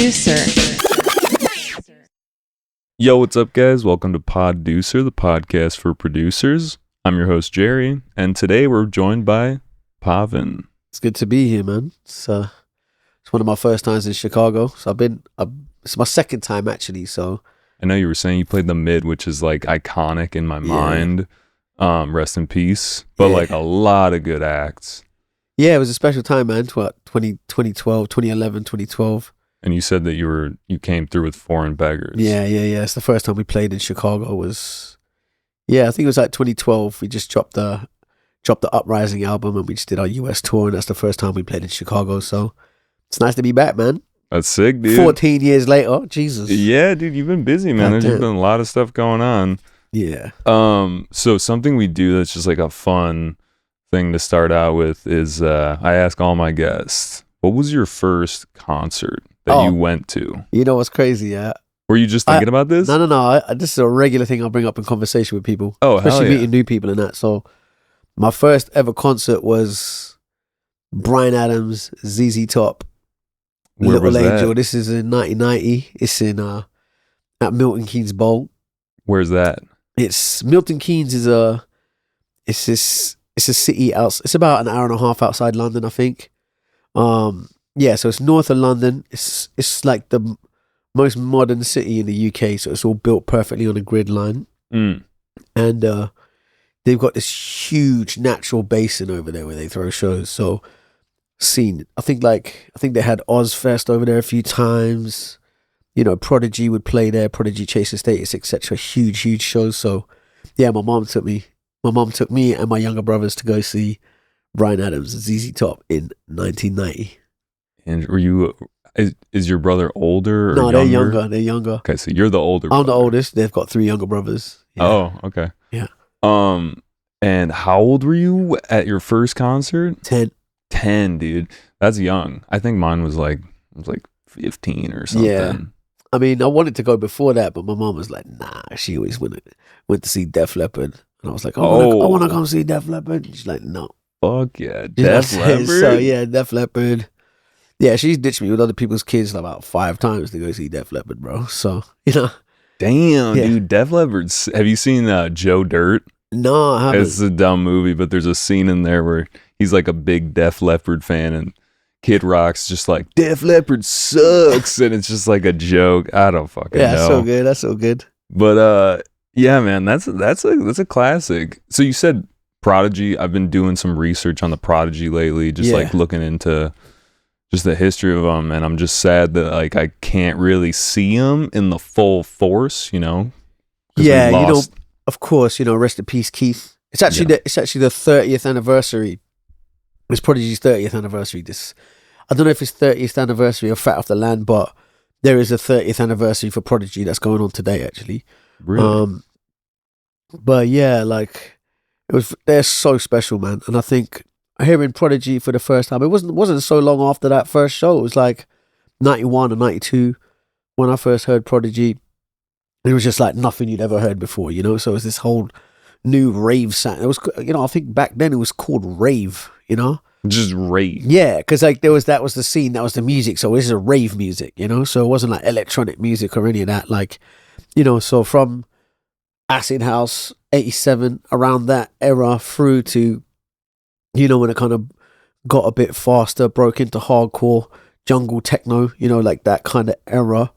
Poducer. Yo, what's up, guys? Welcome to Poducer, the podcast for producers. I'm your host, Jerry, and today we're joined by PAV4N. It's good to be here, man. It's one of my first times in Chicago. So it's my second time actually. So I know you were saying you played the Mid, which is like iconic in my mind. Rest in peace. But like a lot of good acts. Yeah, it was a special time, man. 2012, 2011, 2012. And you said that you came through with Foreign Beggars. Yeah. It's the first time we played in Chicago. I think it was like 2012. We just dropped the Uprising album and we just did our US tour, and that's the first time we played in Chicago. So it's nice to be back, man. That's sick, dude. 14 years later. Jesus. Yeah, dude, you've been busy, man. There's been a lot of stuff going on. Yeah. So something we do that's just like a fun thing to start out with is I ask all my guests, what was your first concert that you went to? You know what's crazy, yeah? Were you just thinking about this? No. This is a regular thing I'll bring up in conversation with people. Oh, especially meeting new people and that. So my first ever concert was Bryan Adams, ZZ Top, Where was Angel. that? This is in 1990. It's in at Milton Keynes Bowl. Where's that? It's Milton Keynes is a city out. It's about an hour and a half outside London, I think. So it's north of London. It's like the most modern city in the UK. So it's all built perfectly on a grid line. And they've got this huge natural basin over there where they throw shows. So I think they had Ozfest over there a few times. You know, Prodigy would play there, Prodigy Chase the Status, etc. Huge shows. So yeah, my mom took me and my younger brothers to go see Bryan Adams and ZZ Top in 1990. And were you, is your brother older or No, younger? they're younger. Okay, so you're the older I'm brother. the oldest. They've got 3 younger brothers. Yeah. Oh, okay. Yeah. And how old were you at your first concert? 10, dude. That's young. I think mine was like 15 or something. Yeah. I mean, I wanted to go before that, but my mom was like, nah. She always went to see Def Leppard. And I was like, I want to come see Def Leppard. She's like, no. Fuck yeah. You know Def Leppard? So yeah, Def Leppard. Yeah, she's ditched me with other people's kids about 5 times to go see Def Leppard, bro. So, you know. Damn, dude. Def Leppard. Have you seen Joe Dirt? No, I haven't. It's a dumb movie, but there's a scene in there where he's like a big Def Leppard fan and Kid Rock's just like, Def Leppard sucks. And it's just like a joke. I don't fucking know. That's so good. But yeah, man, that's a classic. So you said Prodigy. I've been doing some research on the Prodigy lately, just like looking into just the history of them, and I'm just sad that like I can't really see them in the full force, you know? Yeah, you know, of course, you know, rest in peace, Keith. It's actually the 30th anniversary. It's Prodigy's 30th anniversary. I don't know if it's 30th anniversary of Fat Off the Land, but there is a 30th anniversary for Prodigy that's going on today, actually. Really? But yeah, like they're so special, man. And I think hearing Prodigy for the first time, it wasn't so long after that first show. It was like 91 or 92 when I first heard Prodigy. It was just like nothing you'd ever heard before, you know. So it was this whole new rave sound. It was, you know, I think back then it was called Rave, you know. Just rave. Yeah, because like that was the scene, that was the music. So this is a rave music, you know. So it wasn't like electronic music or any of that. Like, you know, so from Acid House 87 around that era through to, you know, when it kind of got a bit faster, broke into hardcore, jungle techno, you know, like that kind of era.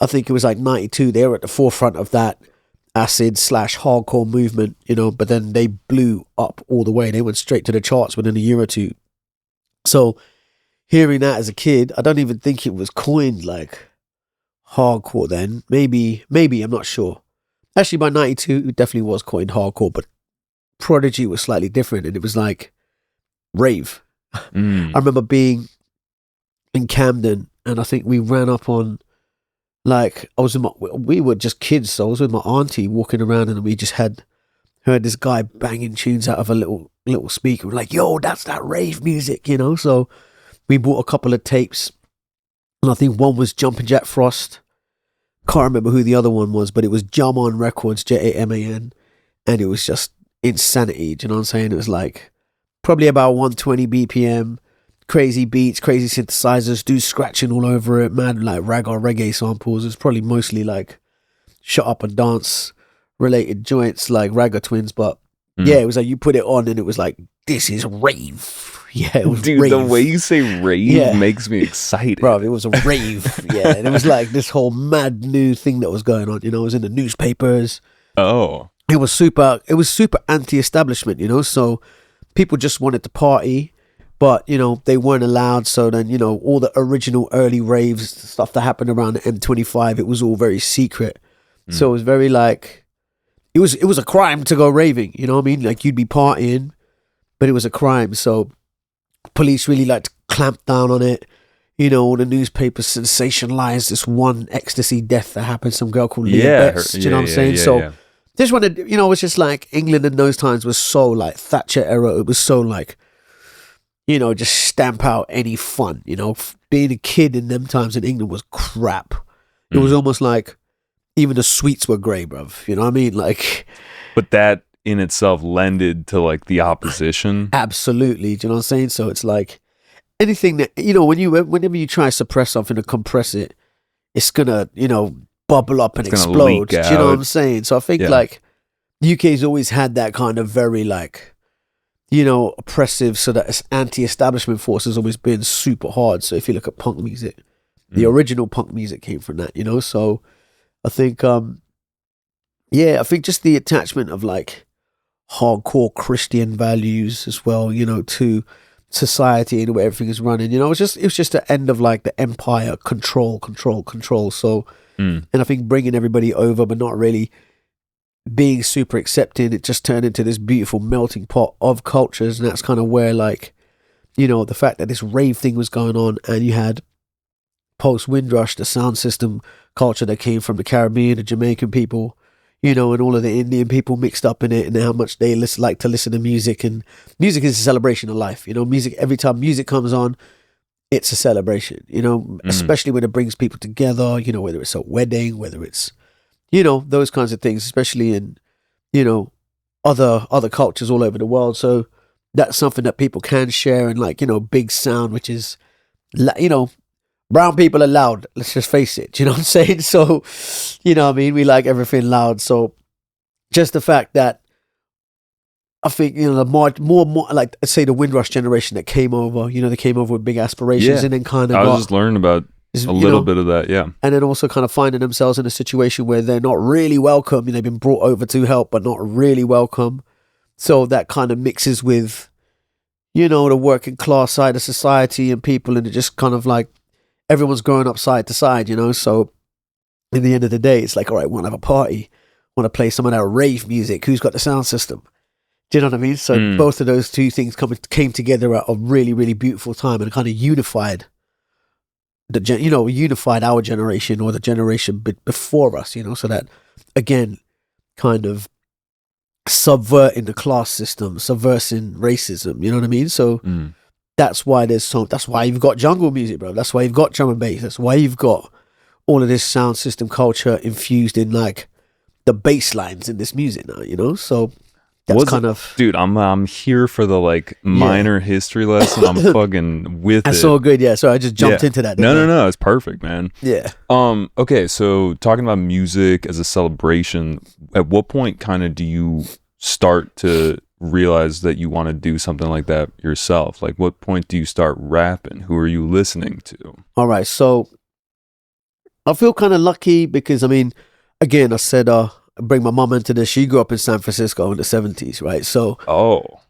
I think it was like 92. They were at the forefront of that acid/hardcore movement, you know, but then they blew up all the way. They went straight to the charts within a year or two. So hearing that as a kid, I don't even think it was coined like hardcore then. Maybe, I'm not sure. Actually, by 92, it definitely was coined hardcore, but Prodigy was slightly different, and it was like rave. I remember being in Camden, and I think we ran up on, like, we were just kids, so I was with my auntie walking around, and we just heard this guy banging tunes out of a little speaker. We're like, yo, that's that rave music, you know? So we bought a couple of tapes, and I think one was Jumpin' Jack Frost. Can't remember who the other one was, but it was Jaman Records, Jaman, and it was just insanity. Do you know what I'm saying? It was like probably about 120 BPM, crazy beats, crazy synthesizers, dudes scratching all over it, mad like rag or reggae samples. It's probably mostly like shut up and dance related joints like Ragga Twins, but yeah, it was like you put it on and it was like, this is rave. Yeah, it was Dude, rave. the way you say rave makes me excited. Bro, it was a rave. Yeah, and it was like this whole mad new thing that was going on, you know, it was in the newspapers. Oh. It was super anti-establishment, you know, so people just wanted to party, but, you know, they weren't allowed. So then, you know, all the original early raves, stuff that happened around the M25, it was all very secret. So it was very like, it was a crime to go raving, you know what I mean? Like you'd be partying, but it was a crime. So police really like to clamp down on it. You know, all the newspapers sensationalized this one ecstasy death that happened. Some girl called Leah Betts. Do you know what I'm saying? So this one, you know, it was just like England in those times was so like Thatcher era. It was so like, you know, just stamp out any fun. You know, being a kid in them times in England was crap. It was almost like even the sweets were grey, bruv. You know what I mean? Like, but that in itself lended to like the opposition. Absolutely. Do you know what I'm saying? So it's like anything that, you know, whenever you try to suppress something or compress it, it's gonna, you know, bubble up and explode. Do you know what I'm saying? So I think like UK's always had that kind of very like, you know, oppressive, so that anti-establishment force has always been super hard. So if you look at punk music, the original punk music came from that, you know? So I think, I think just the attachment of like hardcore Christian values as well, you know, to society and the way everything is running, you know, it was just the end of like the empire control. So, and I think bringing everybody over, but not really being super accepting, it just turned into this beautiful melting pot of cultures. And that's kind of where like, you know, the fact that this rave thing was going on and you had post Windrush, the sound system culture that came from the Caribbean, the Jamaican people, you know, and all of the Indian people mixed up in it, and how much they like to listen to music. And music is a celebration of life, you know. Music, every time music comes on, it's a celebration, you know, especially when it brings people together, you know, whether it's a wedding, whether it's, you know, those kinds of things, especially in, you know, other cultures all over the world. So that's something that people can share. And like, you know, big sound, which is, you know, brown people are loud. Let's just face it. Do you know what I'm saying? So, you know what I mean? We like everything loud. So just the fact that I think, you know, the more like, say the Windrush generation that came over, you know, they came over with big aspirations and then kind of I was just learning about a little bit of that, yeah. And then also kind of finding themselves in a situation where they're not really welcome. They've been brought over to help, but not really welcome. So that kind of mixes with, you know, the working class side of society and people, and it just kind of like, everyone's growing up side to side, you know. So in the end of the day, it's like, all right, want to have a party, want to play some of that rave music. Who's got the sound system? Do you know what I mean? So both of those two things came together at a really, really beautiful time and kind of unified unified our generation or the generation before us, you know. So that again, kind of subverting the class system, subversing racism. You know what I mean? So. That's why that's why you've got jungle music, bro. That's why you've got drum and bass. That's why you've got all of this sound system culture infused in like the bass lines in this music now, you know? So that's dude, I'm here for the like minor history lesson. I'm fucking with that's it. So good, yeah. So I just jumped into that. No, it's perfect, man. Yeah. Okay, so talking about music as a celebration, at what point kind of do you start to realize that you want to do something like that yourself? Like, what point do you start rapping? Who are you listening to? All right, so I feel kind of lucky because, I mean, again, I said bring my mom into this. She grew up in San Francisco in the 70s, right? So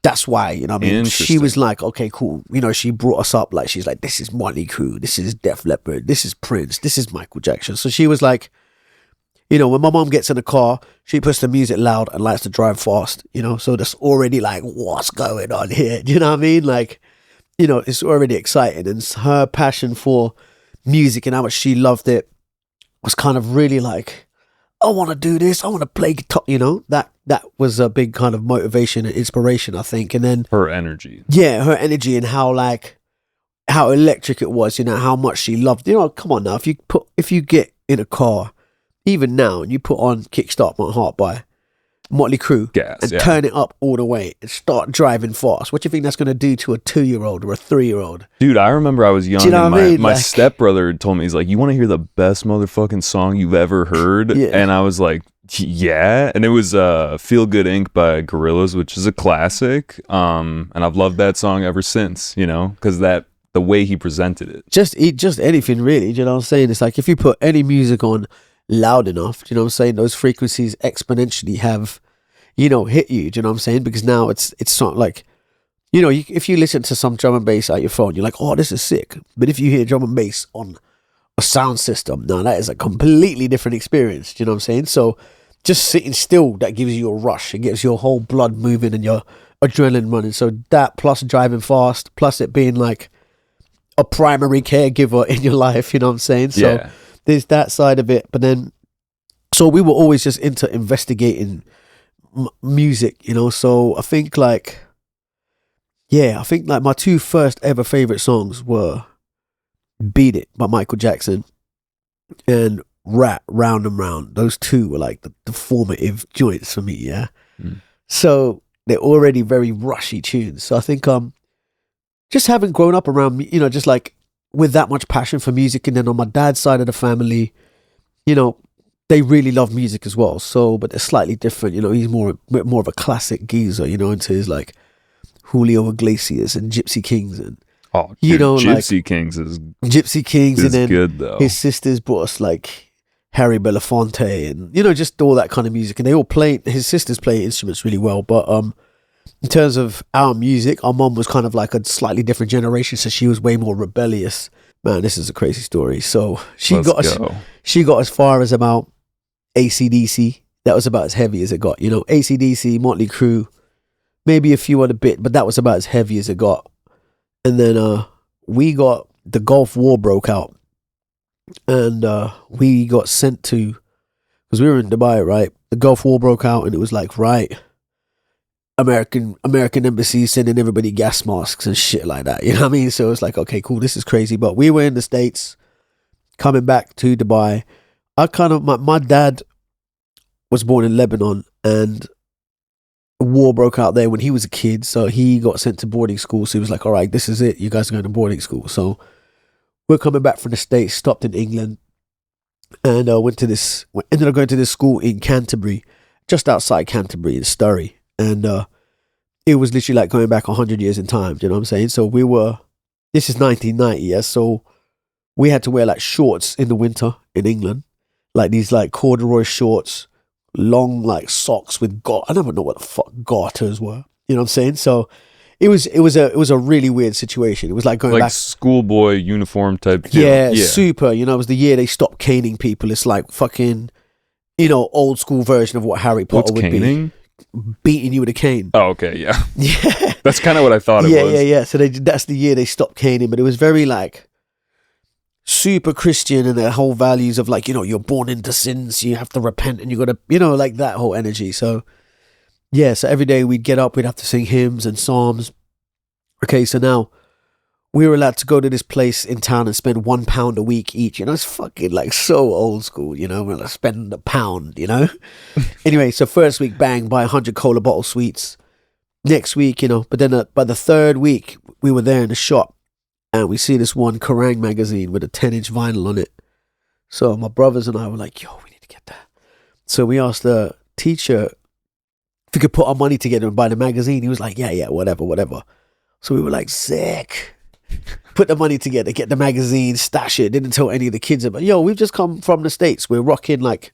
that's why, you know what I mean? She was like, okay, cool. You know, she brought us up like, she's like, this is Motley Crue, this is Def Leppard, this is Prince, this is Michael Jackson. So she was like, you know, when my mom gets in the car, she puts the music loud and likes to drive fast, you know, so that's already like, what's going on here? Do you know what I mean? Like, you know, it's already exciting. And her passion for music and how much she loved it was kind of really like, I want to do this. I want to play guitar, you know, that was a big kind of motivation and inspiration, I think. And then her energy. Yeah, her energy and how electric it was, you know, how much she loved, you know, come on now, if you get in a car, even now, and you put on Kickstart My Heart by Motley Crue, Gas, and yeah. turn it up all the way and start driving fast. What do you think that's going to do to a 2-year-old or a 3-year-old? Dude, I remember I was young, Do you know and what I mean? my Like- stepbrother told me, he's like, you want to hear the best motherfucking song you've ever heard? Yeah. And I was like, yeah. And it was Feel Good Inc. by Gorillaz, which is a classic. And I've loved that song ever since, you know, because the way he presented it. Just anything really. Do you know what I'm saying? It's like if you put any music on loud enough, do you know what I'm saying? Those frequencies exponentially have, you know, hit you. Do you know what I'm saying? Because now it's not like, you know, if you listen to some drum and bass out your phone, you're like, oh, this is sick. But if you hear drum and bass on a sound system, now that is a completely different experience. Do you know what I'm saying? So just sitting still, that gives you a rush. It gets your whole blood moving and your adrenaline running. So that plus driving fast, plus it being like a primary caregiver in your life, you know what I'm saying? So there's that side of it. But then, so we were always just into investigating music, you know? So I think like my 2 first ever favorite songs were Beat It by Michael Jackson and Rat, Round and Round. Those 2 were like the formative joints for me, yeah? So they're already very rushy tunes. So I think just having grown up around, you know, just like with that much passion for music, and then on my dad's side of the family, you know, they really love music as well. So, but they're slightly different, you know. He's more of a classic geezer, you know, into his like Julio Iglesias and Gypsy Kings, and you know, Gypsy like, Kings is and then good though. His sisters brought us like Harry Belafonte and, you know, just all that kind of music, and they all his sisters play instruments really well, but in terms of our music, our mom was kind of like a slightly different generation, so she was way more rebellious. Man, this is a crazy story. So she got as far as about AC/DC. That was about as heavy as it got. You know, AC/DC, Motley Crue, maybe a few other bit, but that was about as heavy as it got. And then the Gulf War broke out, and we got sent to, because we were in Dubai, right? The Gulf War broke out, and it was like, right, American embassy sending everybody gas masks and shit like that. You know what I mean? So it's like, okay, cool, this is crazy. But we were in the States, coming back to Dubai. My dad was born in Lebanon, and war broke out there when he was a kid. So he got sent to boarding school. So he was like, all right, this is it. You guys are going to boarding school. So we're coming back from the States, stopped in England, and ended up going to this school in Canterbury, just outside Canterbury in Surrey. And it was literally like going back 100 years in time. Do you know what I'm saying? So this is 1990, yeah? So we had to wear like shorts in the winter in England, like these like corduroy shorts, long like socks with I never know what the fuck garters were. You know what I'm saying? So it was a really weird situation. It was like going like back schoolboy uniform type deal. Yeah, super. You know, it was the year they stopped caning people. It's like fucking, you know, old school version of what Harry Potter would caning? be. Beating you with a cane. Oh, okay, yeah. Yeah. That's kind of what I thought it was. Yeah. So that's the year they stopped caning, but it was very like super Christian, and their whole values of like, you know, you're born into sins, you have to repent, and you got to, you know, like that whole energy. So yeah, so every day we'd get up, we'd have to sing hymns and psalms. Okay, so now we were allowed to go to this place in town and spend £1 a week each. You know, it's fucking like so old school, you know, we're like spend £1, you know. Anyway, so first week, bang, buy 100 cola bottle sweets. Next week, you know, but then by the third week, we were there in the shop, and we see this one Kerrang magazine with a 10-inch vinyl on it. So my brothers and I were like, yo, we need to get that. So we asked the teacher if we could put our money together and buy the magazine. He was like, yeah, whatever. So we were like, sick. Put the money together, get the magazine, stash it. Didn't tell any of the kids about, yo, we've just come from the States. We're rocking like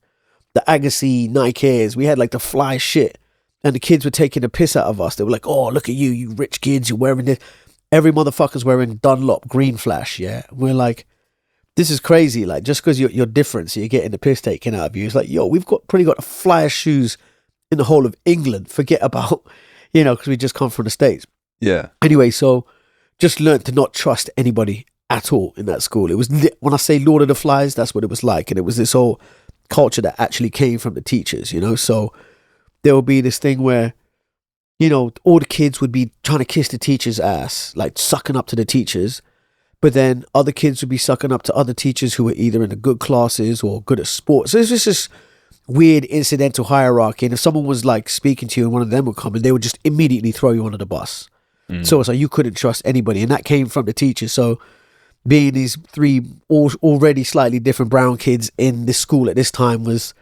the Agassi Nike Airs. We had like the fly shit. And the kids were taking the piss out of us. They were like, oh, look at you rich kids, you're wearing this. Every motherfucker's wearing Dunlop Green Flash, yeah? We're like, this is crazy. Like, just because you're different, so you're getting the piss taken out of you. It's like, yo, we've got the flyest shoes in the whole of England. Forget about, you know, because we just come from the States. Yeah. Anyway, so just learned to not trust anybody at all in that school. It was, when I say Lord of the Flies, that's what it was like. And it was this whole culture that actually came from the teachers, you know? So there will be this thing where, you know, all the kids would be trying to kiss the teacher's ass, like sucking up to the teachers. But then other kids would be sucking up to other teachers who were either in the good classes or good at sports. So it's just this weird incidental hierarchy, and if someone was like speaking to you and one of them would come and they would just immediately throw you under the bus. So it's like you couldn't trust anybody, and that came from the teachers. So being these three already slightly different brown kids in this school at this time was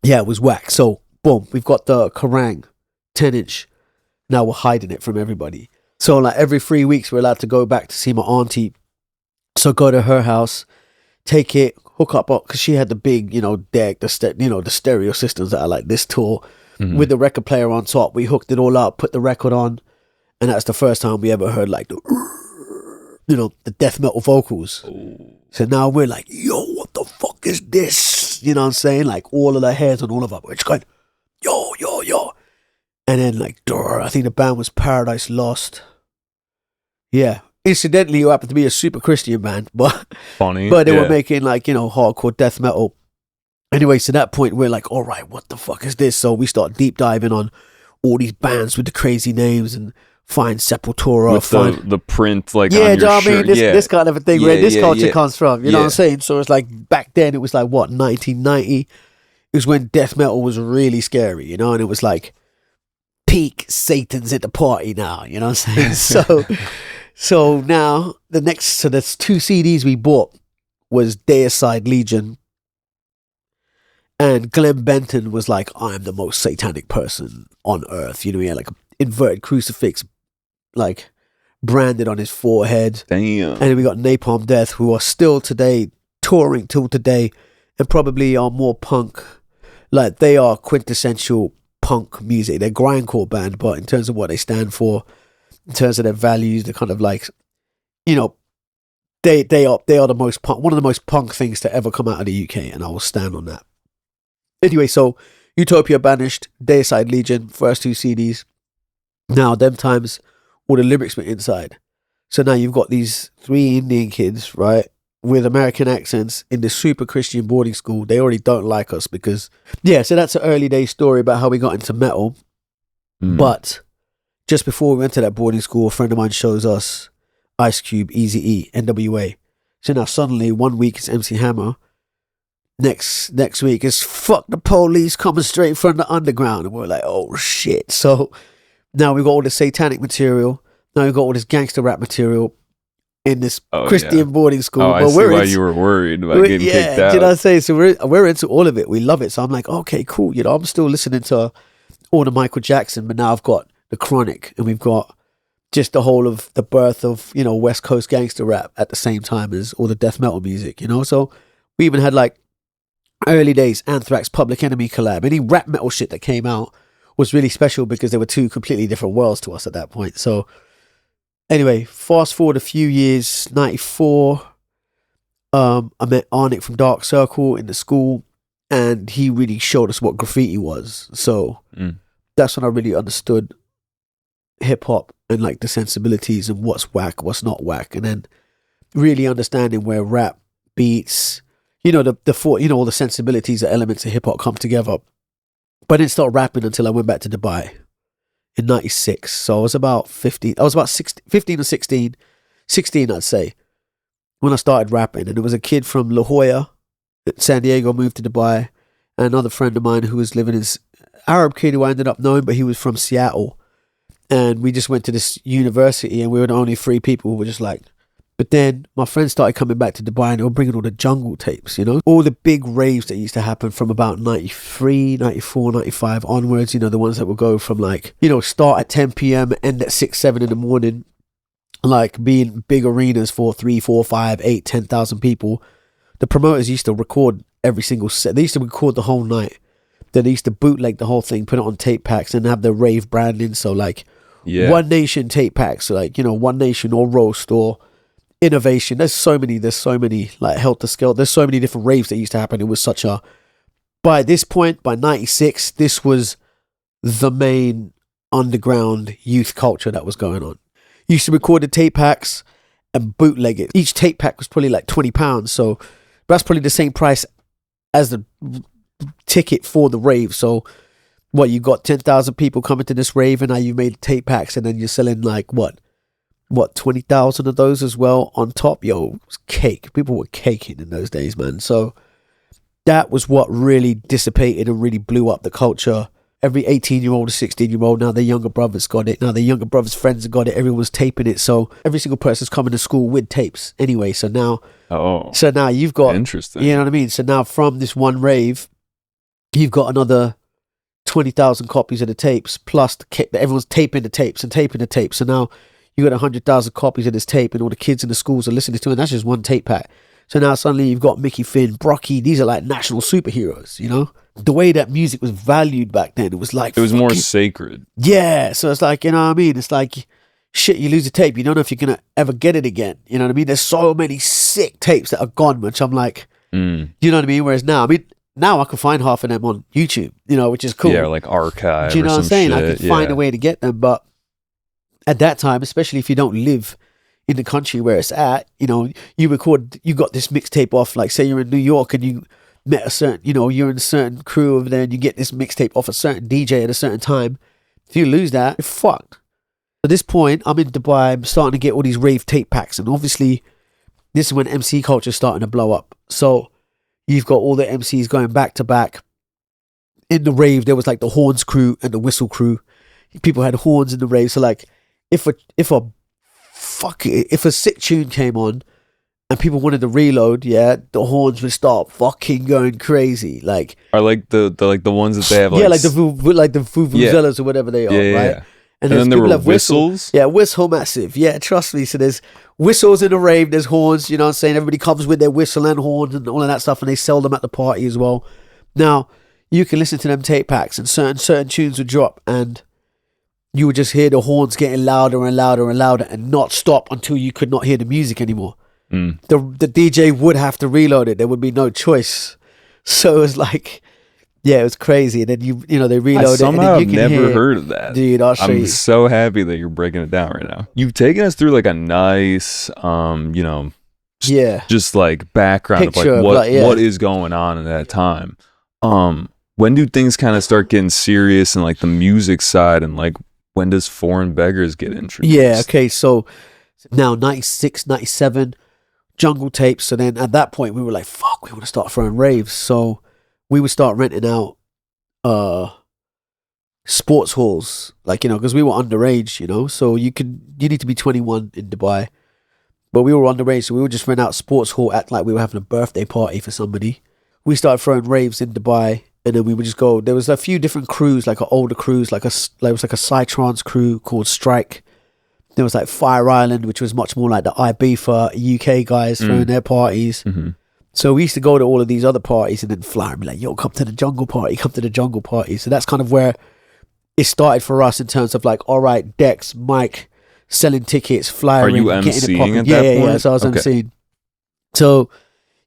whack. So boom, we've got the Kerrang 10-inch. Now we're hiding it from everybody. So like every 3 weeks we're allowed to go back to see my auntie. So go to her house, take it, hook up, because she had the big, deck, the stereo systems that are like this tall with the record player on top. We hooked it all up, put the record on, and that's the first time we ever heard like the death metal vocals. So now we're like, yo, what the fuck is this? You know what I'm saying? Like all of the hairs on all of us, we're just going, yo, yo, yo. And then like, I think the band was Paradise Lost. Yeah. Incidentally, you happen to be a super Christian band, but funny. But they were making like, hardcore death metal. Anyway, so that point we're like, all right, what the fuck is this? So we start deep diving on all these bands with the crazy names and find Sepultura. With the print like on your shirt. I mean, this kind of a thing where this culture comes from. You know what I'm saying? So it's like back then it was like 1990? It was when death metal was really scary, and it was like peak Satan's at the party now, you know what I'm saying? So now there's 2 CDs we bought was Deicide Legion, and Glenn Benton was like, I'm the most satanic person on earth. He had like an inverted crucifix like branded on his forehead. Damn. And then we got Napalm Death, who are still today touring till today and probably are more punk. Like they are quintessential punk music. They're grindcore band, but in terms of what they stand for, in terms of their values, they're kind of like, they are the most punk, one of the most punk things to ever come out of the UK, and I will stand on that. Anyway, so Utopia Banished, Deicide Legion, first 2 CDs. Now, them times, all the lyrics were inside. So now you've got these 3 Indian kids, right, with American accents in this super Christian boarding school. They already don't like us because, so that's an early day story about how we got into metal. But just before we went to that boarding school, a friend of mine shows us Ice Cube, Eazy-E, NWA. So now suddenly 1 week it's MC Hammer. Next week is Fuck the Police coming straight from the underground. And we're like, oh shit. So now we've got all this satanic material. Now we've got all this gangster rap material in this Christian boarding school. Oh, I see why you were worried about getting kicked out. Do you know what I'm saying? So we're into all of it. We love it. So I'm like, okay, cool. I'm still listening to all the Michael Jackson, but now I've got the Chronic, and we've got just the whole of the birth of, West Coast gangster rap at the same time as all the death metal music, So we even had like early days Anthrax Public Enemy collab. Any rap metal shit that came out was really special because they were 2 completely different worlds to us at that point. So anyway, fast forward a few years, 94, I met Arnick from Dark Circle in the school, and he really showed us what graffiti was. So that's when I really understood hip hop and like the sensibilities and what's whack, what's not whack, and then really understanding where rap, beats, all the sensibilities, the elements of hip hop come together. But I didn't start rapping until I went back to Dubai in 96. So I was about 15. I was about 15 or 16 I'd say, when I started rapping. And there was a kid from La Jolla, San Diego, moved to Dubai, and another friend of mine who was living in Arab kid who I ended up knowing, but he was from Seattle. And we just went to this university, and we were the only 3 people who were just like, but then my friends started coming back to Dubai, and they were bringing all the jungle tapes, all the big raves that used to happen from about 93, 94, 95 onwards, the ones that would go from like, start at 10 p.m, end at 6, 7 in the morning, like being big arenas for 3, 4, 5, 8, 10,000 people. The promoters used to record every single set. They used to record the whole night. Then they used to bootleg the whole thing, put it on tape packs, and have the rave branding. So like One Nation tape packs, like, One Nation or Roast or Innovation. There's so many like Helter Skelter. There's so many different raves that used to happen. It was such a, by this point, by 96, this was the main underground youth culture that was going on. You used to record the tape packs and bootleg it. Each tape pack was probably like £20. So that's probably the same price as the ticket for the rave. So what, you got 10,000 people coming to this rave, and now you made tape packs, and then you're selling like what 20,000 of those as well on top. Yo, it was cake. People were caking in those days, man. So that was what really dissipated and really blew up the culture. Every 18-year-old or 16-year-old, now their younger brothers got it. Now their younger brothers' friends have got it. Everyone's taping it. So every single person's coming to school with tapes anyway. So now, you've got, interesting. You know what I mean? So now from this one rave, you've got another 20,000 copies of the tapes, plus everyone's taping the tapes and taping the tapes. So now you got 100,000 copies of this tape, and all the kids in the schools are listening to it. And that's just one tape pack. So now suddenly you've got Mickey Finn, Brocky. These are like national superheroes, you know? The way that music was valued back then, it was like... It was more sacred. Yeah, so it's like, you know what I mean? It's like, shit, you lose a tape, you don't know if you're going to ever get it again. You know what I mean? There's so many sick tapes that are gone, which I'm like, you know what I mean? Whereas now, I mean, now I can find half of them on YouTube, you know, which is cool. Yeah, like archive. Do you know what I'm saying? Shit. I can find a way to get them, but at that time, especially if you don't live in the country where it's at, you know, you got this mixtape off, like say you're in New York and you met a certain, you know, you're in a certain crew over there and you get this mixtape off a certain DJ at a certain time. If you lose that, you're fucked. At this point, I'm in Dubai, I'm starting to get all these rave tape packs, and obviously this is when MC culture is starting to blow up. So you've got all the MCs going back to back. In the rave, there was like the horns crew and the whistle crew. People had horns in the rave. So like, if a sick tune came on and people wanted to reload, the horns would start fucking going crazy. Like, are like the ones that they have, like the vuvuzelas or whatever they are, right? Yeah. And then there were whistles. Yeah, whistle massive. Yeah, trust me. So there's whistles in the rave, there's horns, you know what I'm saying? Everybody comes with their whistle and horns and all of that stuff, and they sell them at the party as well. Now, you can listen to them tape packs, and certain tunes would drop, and you would just hear the horns getting louder and louder and louder and not stop until you could not hear the music anymore. The DJ would have to reload it. There would be no choice. So it was like, yeah, it was crazy. And then you know, they reload it. And then you can never heard of that. Dude, I'll show you. I'm so happy that you're breaking it down right now. You've taken us through like a nice, you know, just like background picture of like what is going on at that time. When do things kind of start getting serious and like the music side, and like when does Foreign Beggars get introduced? Yeah, okay, so now 96, 97, jungle tapes. So then at that point we were like, fuck, we want to start throwing raves. So we would start renting out sports halls, like, you know, because we were underage, you know, so you need to be 21 in Dubai, but we were underage, so we would just rent out sports hall, act like we were having a birthday party for somebody. We started throwing raves in Dubai, and then we would just go. There was a few different crews, like an older crews, it was like a Psytrance crew called Strike. There was like Fire Island, which was much more like the Ibiza UK guys throwing their parties. Mm-hmm. So we used to go to all of these other parties and then fly and be like, yo, come to the jungle party. So that's kind of where it started for us in terms of like, all right, Dex, Mike, selling tickets, flying. Are you MCing at that point? Yeah, so I was MCing. So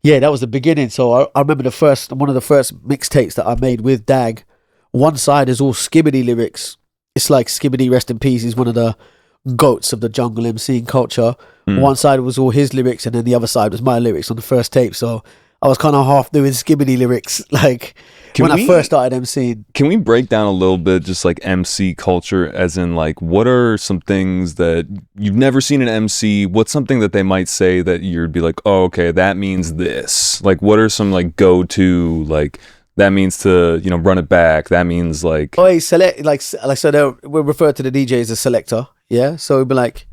yeah, that was the beginning. So I remember one of the first mixtapes that I made with Dag. One side is all Skibbity lyrics. It's like Skibbity, rest in peace, he's one of the goats of the jungle MCing culture. One side was all his lyrics, and then the other side was my lyrics on the first tape. So I was kind of half doing Skibbity lyrics, like I first started MCing. Can we break down a little bit just like MC culture, as in like, what are some things that you've never seen an MC? What's something that they might say that you'd be like, oh, okay, that means this? Like, what are some like go-to, like, that means to, you know, run it back. That means like, oh, select, like so we refer to the DJ as a selector. Yeah, so we'd be like,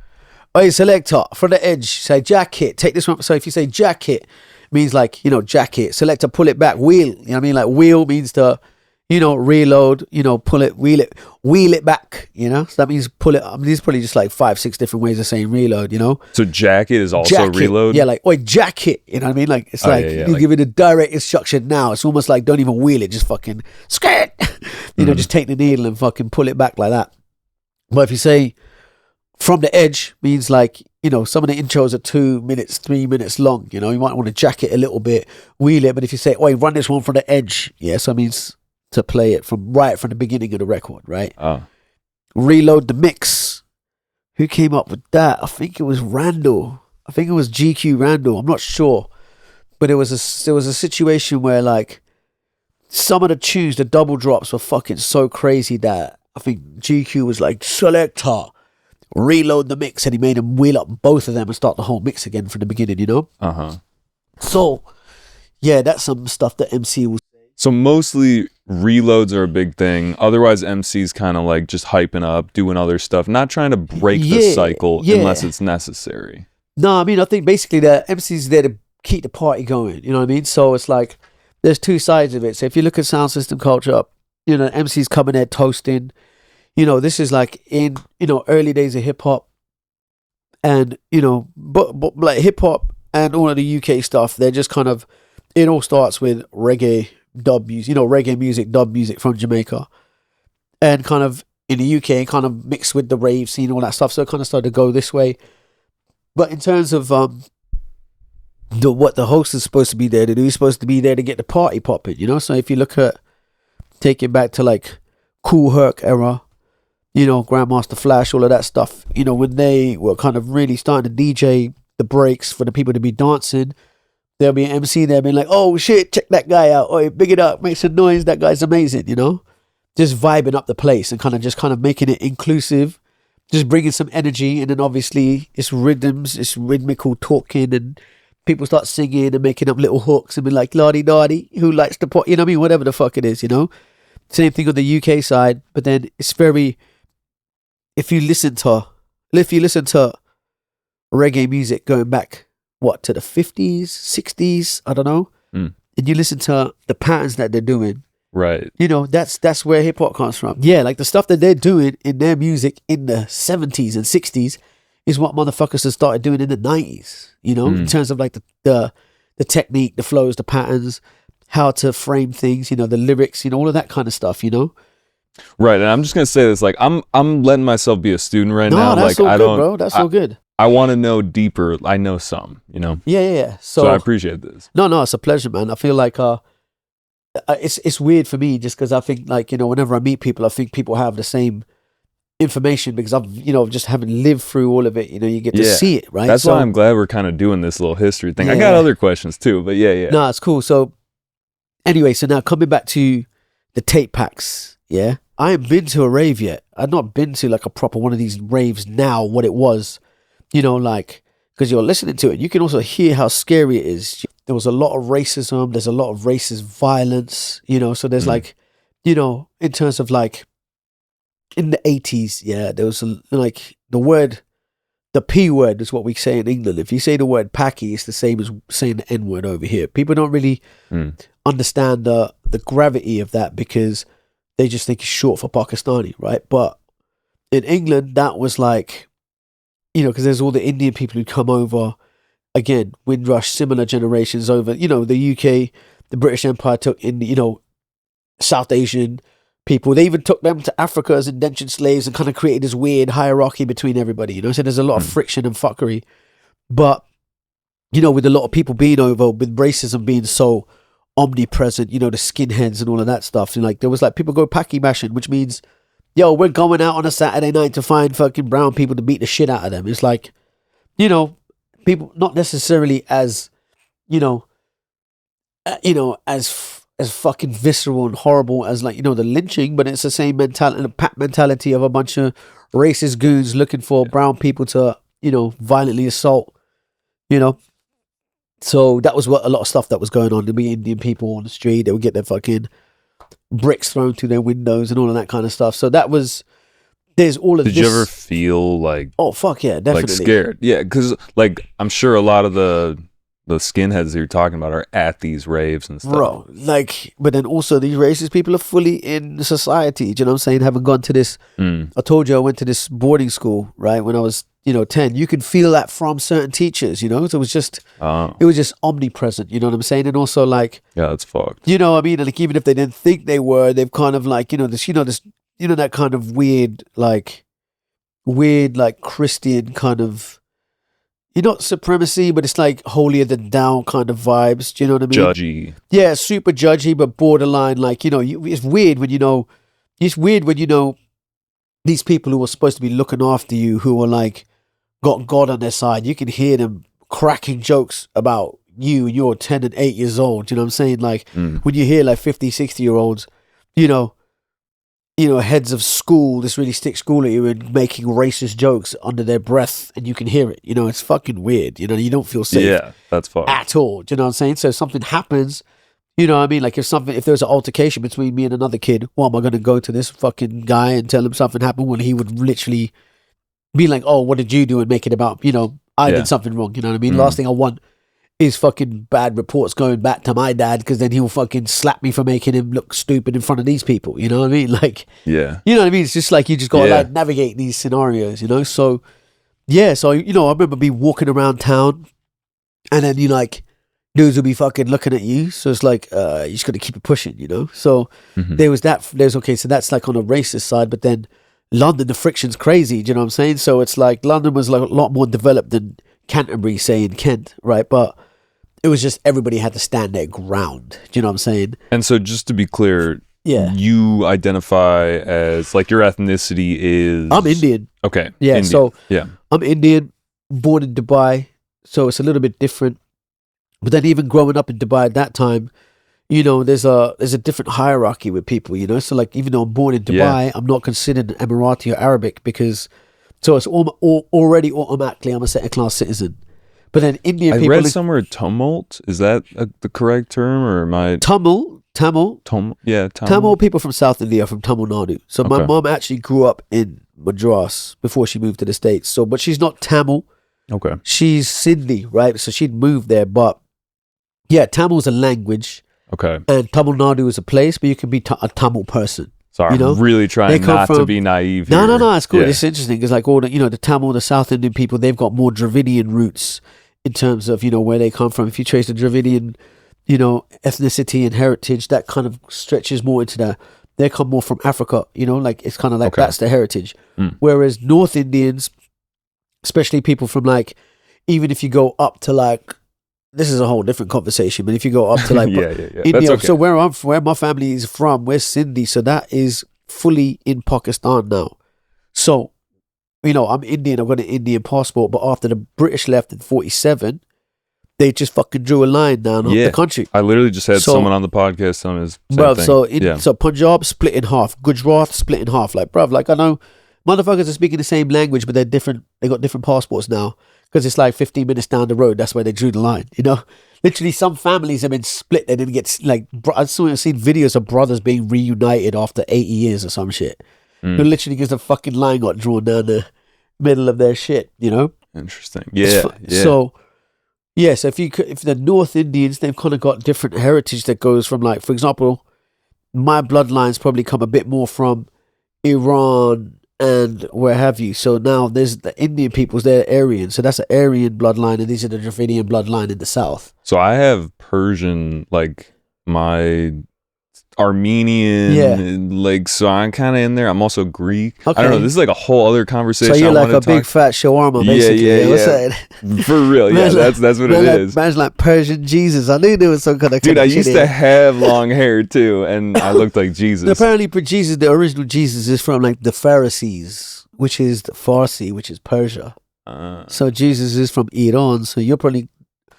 oh, selector from the edge, say jacket, take this one. So if you say jacket, means like, you know, jacket, selector, pull it back, wheel, you know what I mean? Like wheel means to, you know, reload, you know, pull it, wheel it back, you know? So that means pull it. I mean, there's probably just like 5-6 different ways of saying reload, you know? So jacket is also reload? Yeah, like, oi, jacket, you know what I mean? Like, it's you give it a direct instruction now. It's almost like don't even wheel it, just fucking skirt, you know, just take the needle and fucking pull it back like that. But if you say from the edge, means like, you know, some of the intros are 2 minutes, 3 minutes long, you know, you might want to jack it a little bit, wheel it, but if you say, oi, run this one from the edge, yeah, so it means to play it from the beginning of the record, right? Reload the mix. Who came up with that? I think it was Randall. I think it was GQ Randall. I'm not sure, but there was a situation where like some of the tunes, the double drops were fucking so crazy that I think GQ was like, selector, reload the mix, and he made him wheel up both of them and start the whole mix again from the beginning, you know? So Yeah, that's some stuff that MC will. So mostly reloads are a big thing. Otherwise, MC's kind of like just hyping up, doing other stuff, not trying to break the cycle unless it's necessary. No, I mean, I think basically the MC's there to keep the party going. You know what I mean? So it's like there's two sides of it. So if you look at sound system culture, you know, MC's coming there toasting. You know, this is like in, you know, early days of hip hop, and you know, but like hip hop and all of the UK stuff, they're just kind of, it all starts with reggae dub music, you know, reggae music, dub music from Jamaica, and kind of in the UK, kind of mixed with the rave scene, all that stuff. So it kind of started to go this way. But in terms of what the host is supposed to be there to do, he's supposed to be there to get the party popping, you know. So if you look at, take it back to like Kool Herc era, you know, Grandmaster Flash, all of that stuff, you know, when they were kind of really starting to DJ the breaks for the people to be dancing, there'll be an MC there being like, oh shit, check that guy out, oh, big it up, make some noise, that guy's amazing, you know, just vibing up the place and kind of making it inclusive, just bringing some energy. And then obviously it's rhythms, it's rhythmical talking, and people start singing and making up little hooks and be like, lardy-dardy, who likes to pop, you know what I mean, whatever the fuck it is, you know. Same thing on the UK side, but then it's very, if you listen to reggae music going back, what, to the 50s, 60s, I don't know, and you listen to the patterns that they're doing, right? You know, that's where hip hop comes from. Yeah, like the stuff that they're doing in their music in the 70s and 60s is what motherfuckers have started doing in the 90s, you know, in terms of like the technique, the flows, the patterns, how to frame things, you know, the lyrics, you know, all of that kind of stuff, you know. Right, and I'm just gonna say this, like I'm letting myself be a student right now. No, that's like all I good, don't, bro. That's all good. I want to know deeper. I know some, you know. Yeah. So I appreciate this. No, it's a pleasure, man. I feel like it's weird for me just because I think, like, you know, whenever I meet people, I think people have the same information because I've, you know, just haven't lived through all of it. You know, you get to see it, right? That's why I'm glad we're kind of doing this little history thing. I got other questions too, but yeah. No, it's cool. So anyway, so now coming back to the tape packs, yeah. I ain't been to a rave yet. I've not been to like a proper one of these raves now, what it was, you know, like, because you're listening to it. You can also hear how scary it is. There was a lot of racism. There's a lot of racist violence, you know, so there's like, you know, in terms of like, in the 80s, yeah, there was like the P word is what we say in England. If you say the word packy, it's the same as saying the N word over here. People don't really understand the gravity of that because they just think it's short for Pakistani, right? But in England, that was like, you know, because there's all the Indian people who come over, again, Windrush, similar generations over, you know, the UK, the British Empire took in, you know, South Asian people. They even took them to Africa as indentured slaves and kind of created this weird hierarchy between everybody, you know? So there's a lot of friction and fuckery. But, you know, with a lot of people being over, with racism being so omnipresent, you know, the skinheads and all of that stuff. And like, there was like people go packy bashing, which means, yo, we're going out on a Saturday night to find fucking brown people to beat the shit out of them. It's like, you know, people not necessarily as, you know, as fucking visceral and horrible as like, you know, the lynching, but it's the same mentality of a bunch of racist goons looking for brown people to, you know, violently assault, you know. So that was what a lot of stuff that was going on. There'd be Indian people on the street. They would get their fucking bricks thrown through their windows and all of that kind of stuff. So that was, there's all of this. Did you ever feel like, oh fuck yeah, definitely, like scared? Yeah, because like I'm sure a lot of the skinheads that you're talking about are at these raves and stuff. Bro, like, but then also these racist people are fully in society. Do you know what I'm saying? Haven't gone to this. I told you I went to this boarding school, right, when I was, you know, 10. You can feel that from certain teachers, you know. So it was just omnipresent. You know what I'm saying? And also like, yeah, it's fucked. You know what I mean? Like even if they didn't think they were, they've kind of like, you know, that kind of weird like Christian kind of, you know, supremacy, but it's like holier than thou kind of vibes. Do you know what I mean? Judgy. Yeah, super judgy, but borderline. Like, you know, it's weird when you know these people who are supposed to be looking after you, who are like got God on their side. You can hear them cracking jokes about you and you're 10 and 8 years old. Do you know what I'm saying? Like when you hear like 50, 60-year-olds, you know, heads of school, this really stick school at you and making racist jokes under their breath, and you can hear it. It's fucking weird. You don't feel safe. Yeah, that's fucked. At all. Do you know what I'm saying? So if something happens, what I mean? Like if there's an altercation between me and another kid, what am I going to go to this fucking guy and tell him something happened when he would literally be like, oh, what did you do, and make it about, I did something wrong. You know what I mean? Last thing I want is fucking bad reports going back to my dad, because then he'll fucking slap me for making him look stupid in front of these people. You know what I mean? Like, yeah. You know what I mean? It's just like you just gotta like navigate these scenarios, So, yeah. So, I remember me walking around town, and then dudes will be fucking looking at you. So it's like, you just gotta keep it pushing, So there was that. So that's like on a racist side, but then London, the friction's crazy. Do you know what I'm saying? So it's like London was like a lot more developed than Canterbury, say, in Kent, right? But it was just everybody had to stand their ground. Do you know what I'm saying? And so just to be clear, you identify as, like, your ethnicity is... I'm Indian. Okay. Yeah, Indian. so yeah. I'm Indian, born in Dubai, so it's a little bit different. But then even growing up in Dubai at that time, there's a different hierarchy with people, So like, even though I'm born in Dubai, I'm not considered Emirati or Arabic, because... So it's already automatically I'm a second class citizen. But then Indian people... I read somewhere tumult. Is that the correct term, or am I... Tamil. Yeah, Tamil people from South India, from Tamil Nadu. So my mom actually grew up in Madras before she moved to the States. So, but she's not Tamil. Okay. She's Sindhi, right? So she'd moved there. But yeah, Tamil is a language. Okay. And Tamil Nadu is a place, but you can be a Tamil person. Sorry, I'm really trying not to be naive here. No, it's cool. Yeah. It's interesting because like all the, the Tamil, the South Indian people, they've got more Dravidian roots in terms of, where they come from. If you trace the Dravidian, ethnicity and heritage, that kind of stretches more into that. They come more from Africa, like it's kind of like that's the heritage. Whereas North Indians, especially people from like, even if you go up to like, this is a whole different conversation, but if you go up to like India, okay. So where my family is from, we're Sindhi, so that is fully in Pakistan now. So, I'm Indian, I've got an Indian passport, but after the British left in 1947, they just fucking drew a line down the country. I literally just had someone on the podcast telling me the same thing. So Punjab split in half, Gujarat split in half. Like, bruv, like I know motherfuckers are speaking the same language, but they're different. They got different passports now. Because it's like 15 minutes down the road, that's where they drew the line, Literally, some families have been split. They didn't get, like, I've seen videos of brothers being reunited after 80 years or some shit. Literally, because the fucking line got drawn down the middle of their shit, Interesting. Yeah. So, so if the North Indians, they've kind of got different heritage that goes from, like, for example, my bloodlines probably come a bit more from Iran and where have you. So now there's the Indian peoples, they're Aryan. So that's an Aryan bloodline, and these are the Dravidian bloodline in the south. So I have Persian, like my Armenian, like, so I'm kind of in there. I'm also Greek. Okay. I don't know. This is like a whole other conversation. So you're like a big fat shawarma, basically. Yeah. For real. Yeah, that's what it is. Man's like Persian Jesus. I knew there was some kind of Dude, I used to have long hair too, and I looked like Jesus. Apparently, Jesus, the original Jesus, is from like the Pharisees, which is the Farsi, which is Persia. So Jesus is from Iran. So you're probably...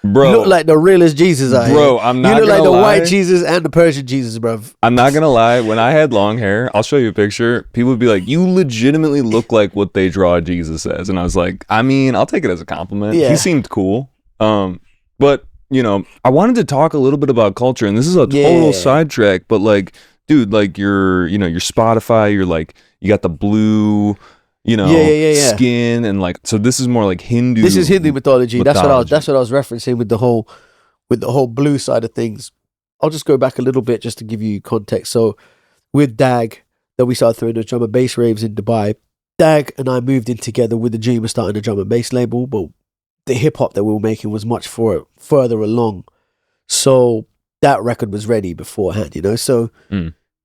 Bro, you look like the realest Jesus out here. I'm not gonna lie. You look like the white Jesus and the Persian Jesus, bro. I'm not gonna lie. When I had long hair, I'll show you a picture. People would be like, "You legitimately look like what they draw Jesus as," and I was like, "I mean, I'll take it as a compliment." Yeah. He seemed cool. But I wanted to talk a little bit about culture, and this is a total sidetrack. But like, dude, like your Spotify, you're like, you got the blue. Skin, and like, so this is more like Hindu. This is Hindu mythology. That's what I was referencing with the whole blue side of things. I'll just go back a little bit just to give you context. So with Dag, that we started throwing the drum and bass raves in Dubai. Dag and I moved in together with the dream of starting a drum and bass label, but the hip hop that we were making was much further along. So that record was ready beforehand, So.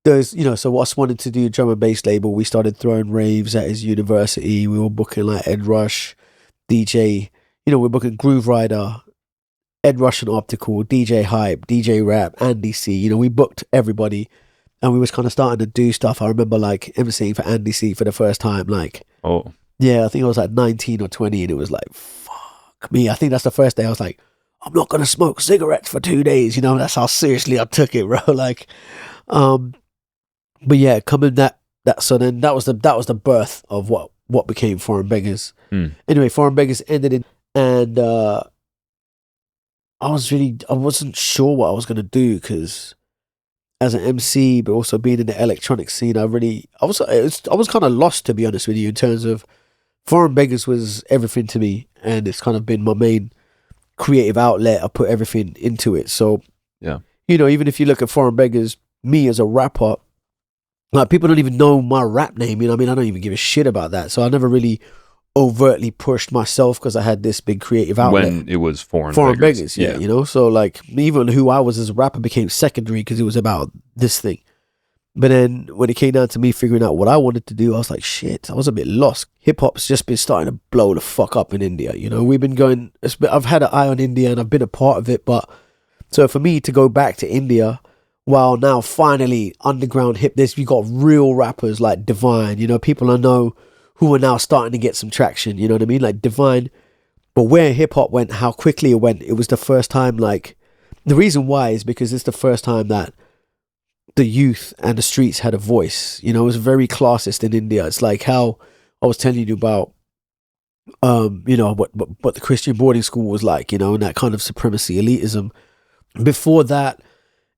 There's, so us wanted to do a drum and bass label, we started throwing raves at his university. We were booking like Ed Rush, DJ, we're booking Groove Rider, Ed Rush and Optical, DJ Hype, DJ Rap, Andy C. We booked everybody, and we was kind of starting to do stuff. I remember like emceeing for Andy C for the first time. Like, I think I was like 19 or 20, and it was like, fuck me. I think that's the first day I was like, I'm not gonna smoke cigarettes for 2 days. That's how seriously I took it, bro. Like, but yeah, coming that then that was the birth of what became Foreign Beggars. Anyway, Foreign Beggars ended in, and I wasn't sure what I was gonna do, because as an MC, but also being in the electronic scene, I was kind of lost, to be honest with you, in terms of Foreign Beggars was everything to me, and it's kind of been my main creative outlet. I put everything into it. So yeah, even if you look at Foreign Beggars, me as a rapper, like, people don't even know my rap name. I don't even give a shit about that. So I never really overtly pushed myself, because I had this big creative outlet. When it was Foreign Beggars, yeah. So like, even who I was as a rapper became secondary, because it was about this thing. But then when it came down to me figuring out what I wanted to do, I was like, shit, I was a bit lost. Hip hop's just been starting to blow the fuck up in India. We've been going, I've had an eye on India and I've been a part of it. But so for me to go back to India, while now finally underground we got real rappers like Divine, people I know who are now starting to get some traction, you know what I mean? Like Divine. But where hip hop went, how quickly it went, it was the first time, like, the reason why is because it's the first time that the youth and the streets had a voice. It was very classist in India. It's like how I was telling you about, what the Christian boarding school was like, and that kind of supremacy, elitism. Before that,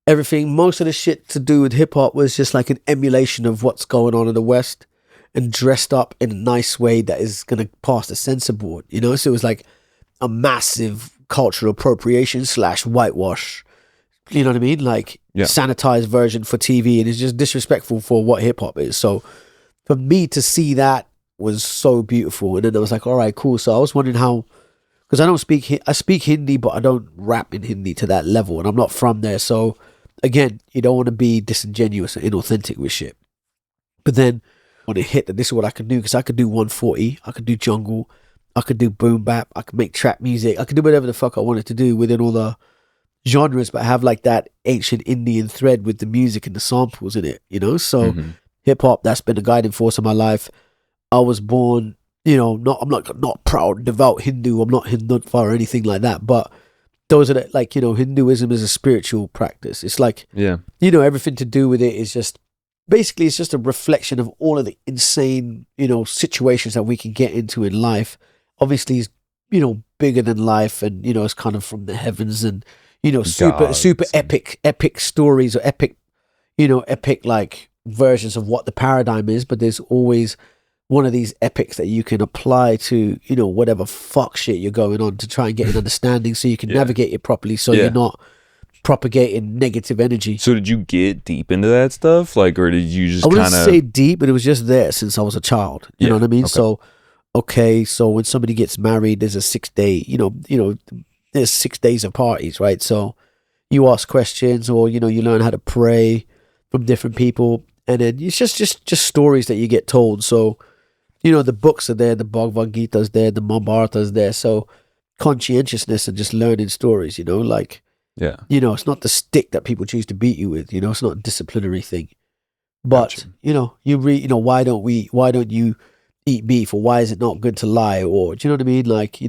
most of the shit to do with hip hop was just like an emulation of what's going on in the West, and dressed up in a nice way that is going to pass the censor board, So it was like a massive cultural appropriation / whitewash, you know what I mean? Like, sanitized version for TV, and it's just disrespectful for what hip hop is. So for me to see that was so beautiful. And then I was like, all right, cool. So I was wondering how, because I speak Hindi, but I don't rap in Hindi to that level, and I'm not from there. So again, you don't want to be disingenuous and inauthentic with shit. But then when it hit that this is what I could do, because I could do 140, I could do jungle, I could do boom bap, I could make trap music, I could do whatever the fuck I wanted to do within all the genres, but have like that ancient Indian thread with the music and the samples in it, So hip hop, that's been a guiding force of my life. I was born, I'm not proud, devout Hindu, I'm not Hindutva or anything like that, but those are the, like, Hinduism is a spiritual practice. It's like, everything to do with it is just, basically, it's just a reflection of all of the insane, situations that we can get into in life. Obviously, it's, bigger than life, and, it's kind of from the heavens, and, super epic stories, or epic like versions of what the paradigm is. But there's always one of these epics that you can apply to, whatever fuck shit you're going on, to try and get an understanding, so you can navigate it properly, so you're not propagating negative energy. So did you get deep into that stuff, like, or did you just I wouldn't say deep, but it was just there since I was a child. You know what I mean? Okay. So when somebody gets married, there's a 6-day, there's 6 days of parties, right? So you ask questions, or you learn how to pray from different people, and then it's just stories that you get told. So the books are there, the Bhagavad Gita's there, the Mahabharata's there. So conscientiousness and just learning stories, like. Yeah. It's not the stick that people choose to beat you with, it's not a disciplinary thing. But, you read, why don't you eat beef, or why is it not good to lie? Or, do you know what I mean? Like,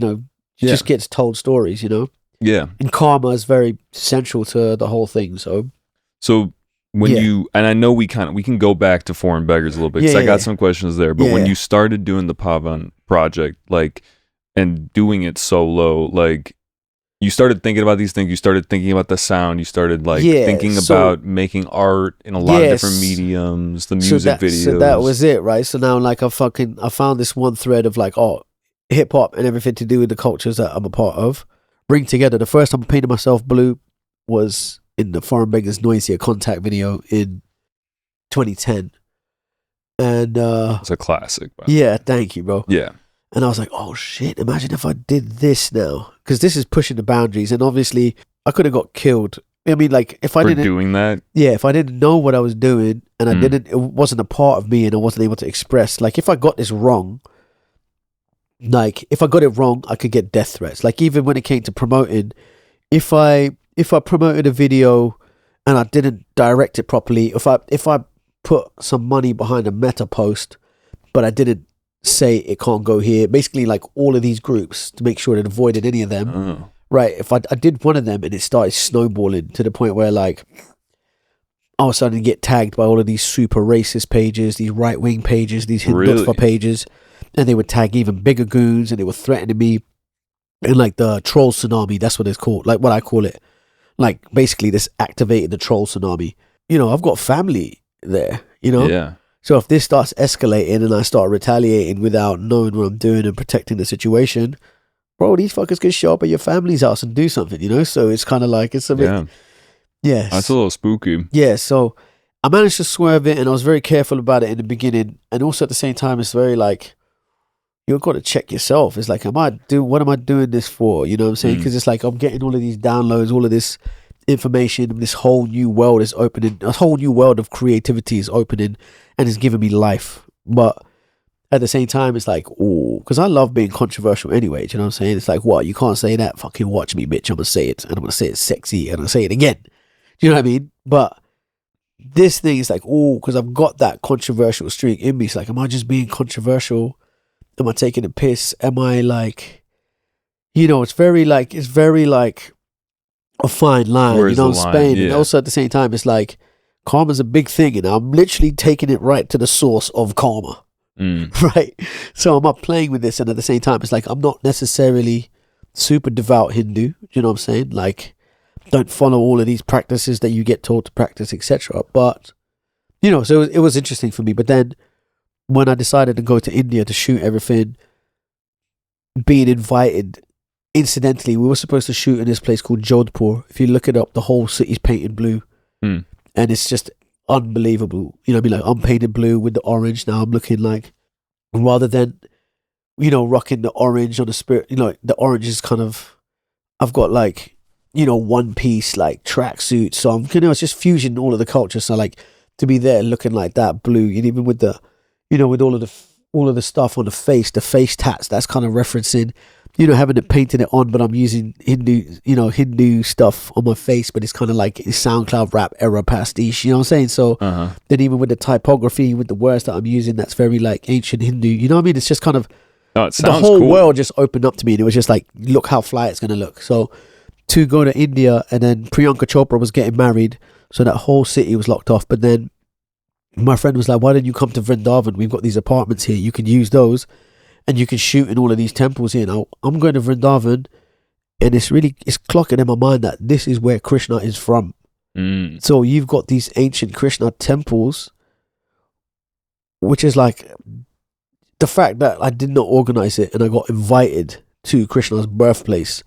just gets told stories, Yeah. And karma is very central to the whole thing. So when you, and I know we can go back to Foreign Beggars a little bit, because I got some questions there, but when you started doing the PAV4N project, like, and doing it solo, like, you started thinking about these things, you started thinking about the sound, you started like thinking about making art in a lot of different mediums, the music videos. So that was it, right? So now, like, I found this one thread of like, hip hop and everything to do with the cultures that I'm a part of bring together. The first time I painted myself blue was in the Foreign Beggars Noisia Contact video in 2010. And it's a classic. Yeah, thank you, bro. Yeah. And I was like, oh shit, imagine if I did this now. Because this is pushing the boundaries. And obviously, I could have got killed. I mean, like, if I didn't... doing that? Yeah, if I didn't know what I was doing, and it wasn't a part of me, and I wasn't able to express. Like, if I got this wrong, I could get death threats. Like, even when it came to promoting, if I promoted a video and I didn't direct it properly, if I put some money behind a meta post, but I didn't say it can't go here, basically like all of these groups, to make sure it avoided any of them, right? If I did one of them and it started snowballing to the point where, like, I was starting to get tagged by all of these super racist pages, these right-wing pages, these Hindutva pages, and they would tag even bigger goons, and they were threatening me. And like the troll tsunami, that's what it's called, like what I call it. Like basically this activated the troll tsunami. You know, I've got family there, you know? Yeah. So if this starts escalating and I start retaliating without knowing what I'm doing and protecting the situation, bro, these fuckers can show up at your family's house and do something, you know? So it's kind of like, it's a bit... Yes. That's a little spooky. Yeah, so I managed to swerve it, and I was very careful about it in the beginning. And also at the same time, it's very like, you've got to check yourself. It's like, what am I doing this for? You know what I'm saying? Because it's like, I'm getting all of these downloads, all of this information, this whole new world is opening, a whole new world of creativity is opening, and it's giving me life. But at the same time, it's like, oh, because I love being controversial anyway. Do you know what I'm saying? It's like, what? You can't say that? Fucking watch me, bitch. I'm going to say it, and I'm going to say it sexy, and I'm going to say it again. Do you know what I mean? But this thing is like, oh, because I've got that controversial streak in me. It's like, am I just being controversial? Am I taking a piss? Am I like, you know, it's very like a fine line, Where's you know, the line? Spain. Yeah. And also at the same time, it's like, karma's a big thing, and I'm literally taking it right to the source of karma. Right? So I'm not playing with this, and at the same time, it's like, I'm not necessarily super devout Hindu. You know what I'm saying? Like, don't follow all of these practices that you get told to practice, etc. But, you know, so it was interesting for me. But then when I decided to go to India to shoot everything, being invited, incidentally, we were supposed to shoot in this place called Jodhpur. If you look it up, the whole city's painted blue. And it's just unbelievable. You know what I mean? Like, I'm painted blue with the orange. Now I'm looking like, rather than, you know, rocking the orange on the spirit, you know, the orange is kind of, I've got like, you know, one piece like tracksuit. So I'm, you know, it's just fusing all of the culture. So like, to be there looking like that blue, and even with the, you know, with all of the stuff on the face tats, that's kind of referencing, you know, having it painted it on, but I'm using Hindu stuff on my face, but it's kind of like SoundCloud rap era pastiche, you know what I'm saying? So then even with the typography, with the words that I'm using, that's very like ancient Hindu, you know what I mean? It's just kind of, the whole world just opened up to me, and it was just like, look how fly it's going to look. So to go to India, and then Priyanka Chopra was getting married, so that whole city was locked off. But then my friend was like, why don't you come to Vrindavan? We've got these apartments here, you can use those, and you can shoot in all of these temples here. Now I'm going to Vrindavan, and it's clocking in my mind that this is where Krishna is from. So you've got these ancient Krishna temples, which is like, the fact that I did not organize it and I got invited to Krishna's birthplace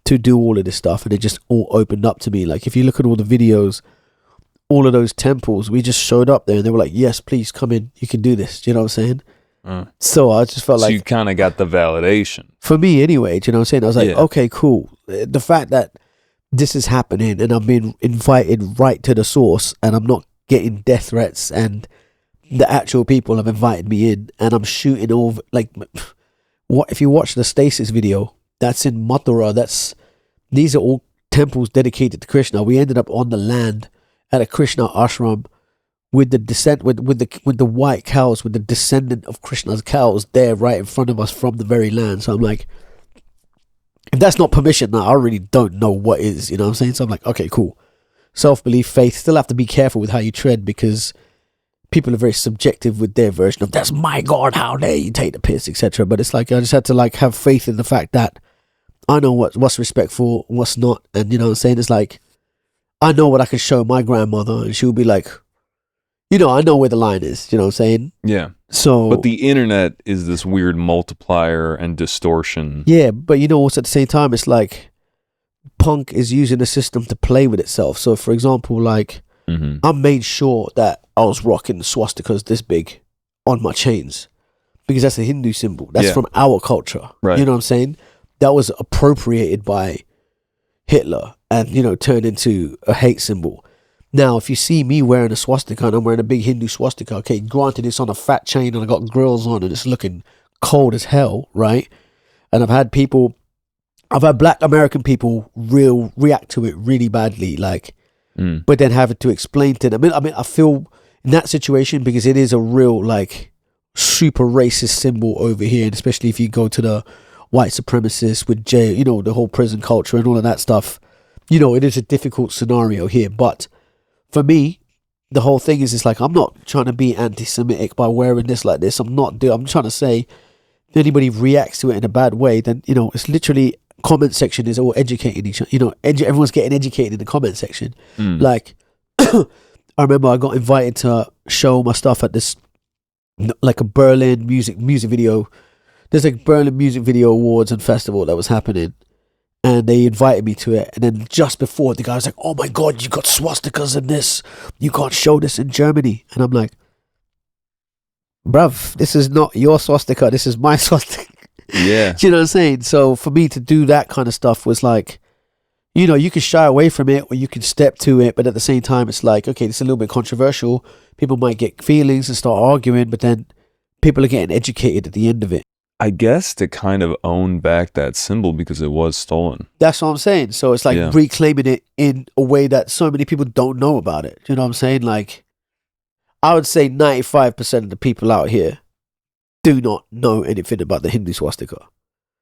to do all of this stuff, and it just all opened up to me. Like, if you look at all the videos, all of those temples, we just showed up there, and they were like, yes, please come in, you can do this. Do you know what I'm saying? So I just felt like, you kind of got the validation for me anyway. Do you know what I'm saying? I was like, okay, cool. The fact that this is happening, and I'm being invited right to the source, and I'm not getting death threats, and the actual people have invited me in, and I'm shooting over, like, what if you watch the Stasis video, that's in Mathura, these are all temples dedicated to Krishna. We ended up on the land at a Krishna ashram with the descent, with the white cows, with the descendant of Krishna's cows there right in front of us from the very land. So I'm like, if that's not permission, I really don't know what is, you know what I'm saying? So I'm like, okay, cool. Self-belief, faith, still have to be careful with how you tread, because people are very subjective with their version of, that's my God, how dare you take the piss, etc. But it's like, I just had to like have faith in the fact that I know what's respectful, what's not. And you know what I'm saying? It's like, I know what I can show my grandmother, and she'll be like, you know, I know where the line is. You know what I'm saying? Yeah. So, but the internet is this weird multiplier and distortion. Yeah, but you know, also at the same time, it's like punk is using the system to play with itself. So, for example, like, I made sure that I was rocking swastikas this big on my chains, because that's a Hindu symbol. That's from our culture. Right. You know what I'm saying? That was appropriated by Hitler and, you know, turned into a hate symbol. Now, if you see me wearing a swastika, and I'm wearing a big Hindu swastika, okay, granted it's on a fat chain and I got grills on and it's looking cold as hell, right? And I've had Black American people react to it really badly, like, but then having to explain to them. I mean, I feel in that situation, because it is a real, like, super racist symbol over here, and especially if you go to the white supremacists with jail, you know, the whole prison culture and all of that stuff, you know, it is a difficult scenario here. But for me, the whole thing is, it's like, I'm not trying to be anti-Semitic by wearing this like this. I'm trying to say, if anybody reacts to it in a bad way, then, you know, it's literally, comment section is all educating each other. You know, everyone's getting educated in the comment section. Like, I remember I got invited to show my stuff at this, like a Berlin music video. There's like Berlin Music Video Awards and Festival that was happening. And they invited me to it. And then just before, the guy was like, oh my God, you got swastikas in this. You can't show this in Germany. And I'm like, bruv, this is not your swastika. This is my swastika. Yeah. Do you know what I'm saying? So for me to do that kind of stuff was like, you know, you can shy away from it or you can step to it. But at the same time, it's like, okay, this is a little bit controversial. People might get feelings and start arguing. But then people are getting educated at the end of it. I guess to kind of own back that symbol because it was stolen. That's what I'm saying. So it's like reclaiming it in a way that so many people don't know about it. You know what I'm saying? Like, I would say 95% of the people out here do not know anything about the Hindu swastika.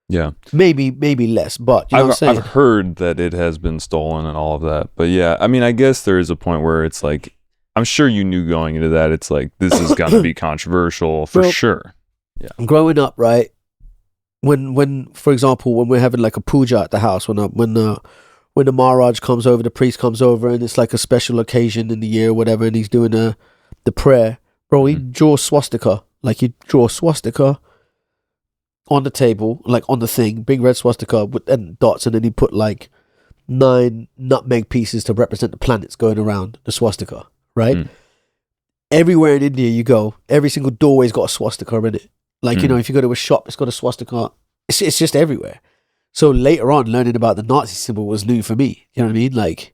Yeah. Maybe less, but you know what I'm saying? I've heard that it has been stolen and all of that. But yeah, I mean, I guess there is a point where it's like, I'm sure you knew going into that, it's like, this is going to be controversial for sure. Yeah. Growing up, right? When for example, when we're having like a puja at the house, when the Maharaj comes over, the priest comes over, and it's like a special occasion in the year, or whatever, and he's doing the prayer, bro. He draws swastika, like he draw swastika on the table, like on the thing, big red swastika with and dots, and then he put like 9 nutmeg pieces to represent the planets going around the swastika, right? Everywhere in India you go, every single doorway's got a swastika in it. Like, you know, if you go to a shop, it's got a swastika. It's just everywhere. So later on, learning about the Nazi symbol was new for me. You know what I mean? Like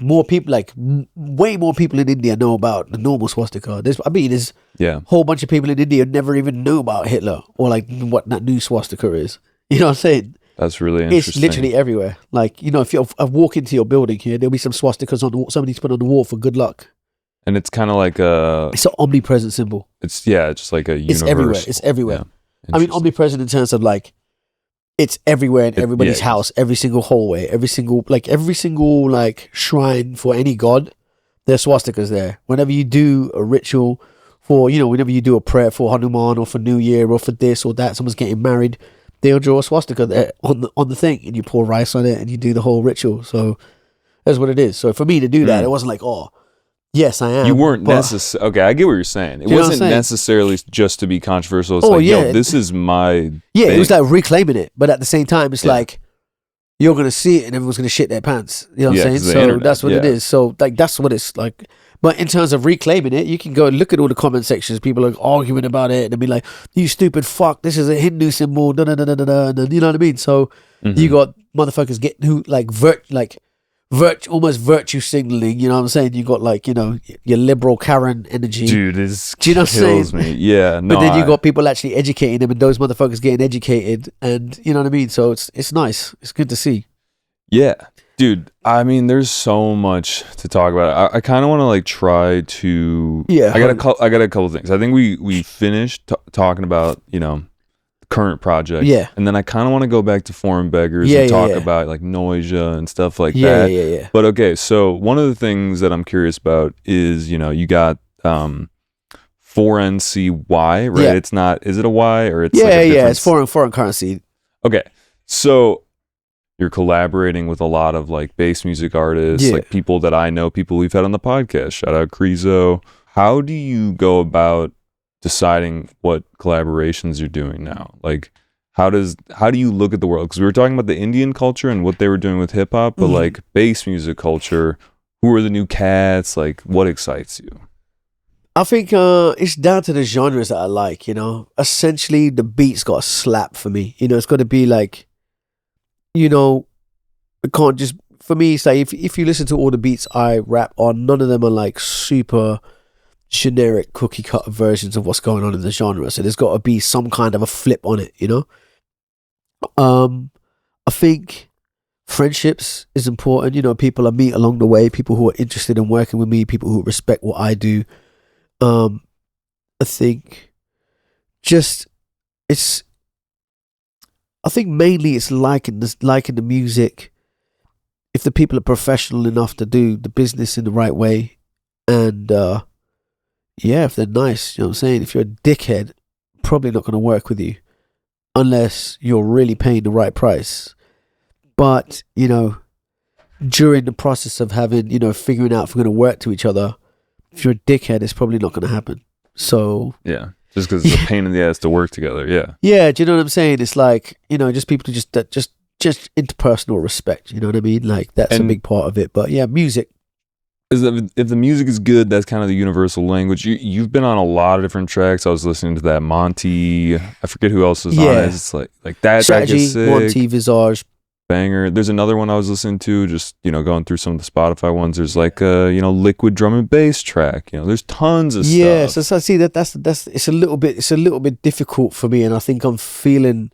more people, like way more people in India know about the normal swastika. There's a whole bunch of people in India never even knew about Hitler or like what that new swastika is. You know what I'm saying? That's really interesting. It's literally everywhere. Like, you know, if I walk into your building here, there'll be some swastikas on the wall. Somebody's put on the wall for good luck. And it's kind of like it's an omnipresent symbol. It's just like a universe. It's everywhere. I mean, omnipresent in terms of like, it's everywhere in everybody's house, every single hallway, every single like shrine for any god, there's swastikas there. Whenever you do a ritual for, you know, whenever you do a prayer for Hanuman or for New Year or for this or that, someone's getting married, they'll draw a swastika there on the thing, and you pour rice on it and you do the whole ritual. So that's what it is. So for me to do that, it wasn't like, oh, yes, I am. You weren't necessarily... Okay, I get what you're saying. It wasn't necessarily just to be controversial. It's yo, this is my thing. It was like reclaiming it. But at the same time, it's like, you're going to see it and everyone's going to shit their pants. You know what I'm saying? So internet. That's what it is. So like, that's what it's like. But in terms of reclaiming it, you can go and look at all the comment sections. People are arguing about it and they'll be like, you stupid fuck, this is a Hindu symbol, da da da da da da. You know what I mean? So you got motherfuckers who almost virtue signaling, you know what I'm saying? You got like, you know, your liberal Karen energy. Dude, this do you know what I'm saying? Me. Yeah, no. But then you got people actually educating them, and those motherfuckers getting educated, and you know what I mean? So it's nice. It's good to see. Yeah. Dude, I mean, there's so much to talk about. I kind of want to like try to... Yeah. I got a couple things. I think we finished talking about, you know, current project, and then I kind of want to go back to Foreign Beggars and talk about like Noisia and stuff like that. Yeah. But okay, so one of the things that I'm curious about is, you know, you got 4NCY, right? It's not, is it a Y or it's it's foreign currency. Okay, so you're collaborating with a lot of like bass music artists, like people that I know, people we've had on the podcast. Shout out Krizo. How do you go about deciding what collaborations you're doing now? Like, how do you look at the world? Because we were talking about the Indian culture and what they were doing with hip hop, but like bass music culture, who are the new cats? Like, what excites you? I think it's down to the genres that I like, you know. Essentially, the beat's got to slap for me. You know, it's got to be like, you know, it can't just, for me, it's like if you listen to all the beats I rap on, none of them are like super generic cookie cutter versions of what's going on in the genre. So there's got to be some kind of a flip on it, you know. I think friendships is important. You know, people I meet along the way, people who are interested in working with me, people who respect what I do. I think mainly it's liking the music. If the people are professional enough to do the business in the right way, And yeah, if they're nice, you know what I'm saying? If you're a dickhead, probably not going to work with you unless you're really paying the right price. But, you know, during the process of having, you know, figuring out if we're going to work to each other, if you're a dickhead, it's probably not going to happen. So yeah, just because it's a pain in the ass to work together. Yeah. Yeah, do you know what I'm saying? It's like, you know, just people to just interpersonal respect. You know what I mean? Like that's a big part of it. But yeah, music. Is that if the music is good, that's kind of the universal language. You've been on a lot of different tracks. I was listening to that Monty. I forget who else is on it. It's like that track is sick. Monty, Visage. Banger. There's another one I was listening to, just, you know, going through some of the Spotify ones. There's like a, you know, liquid drum and bass track. You know, there's tons of stuff. Yeah, so I see that's it's a little bit difficult for me, and I think I'm seeing you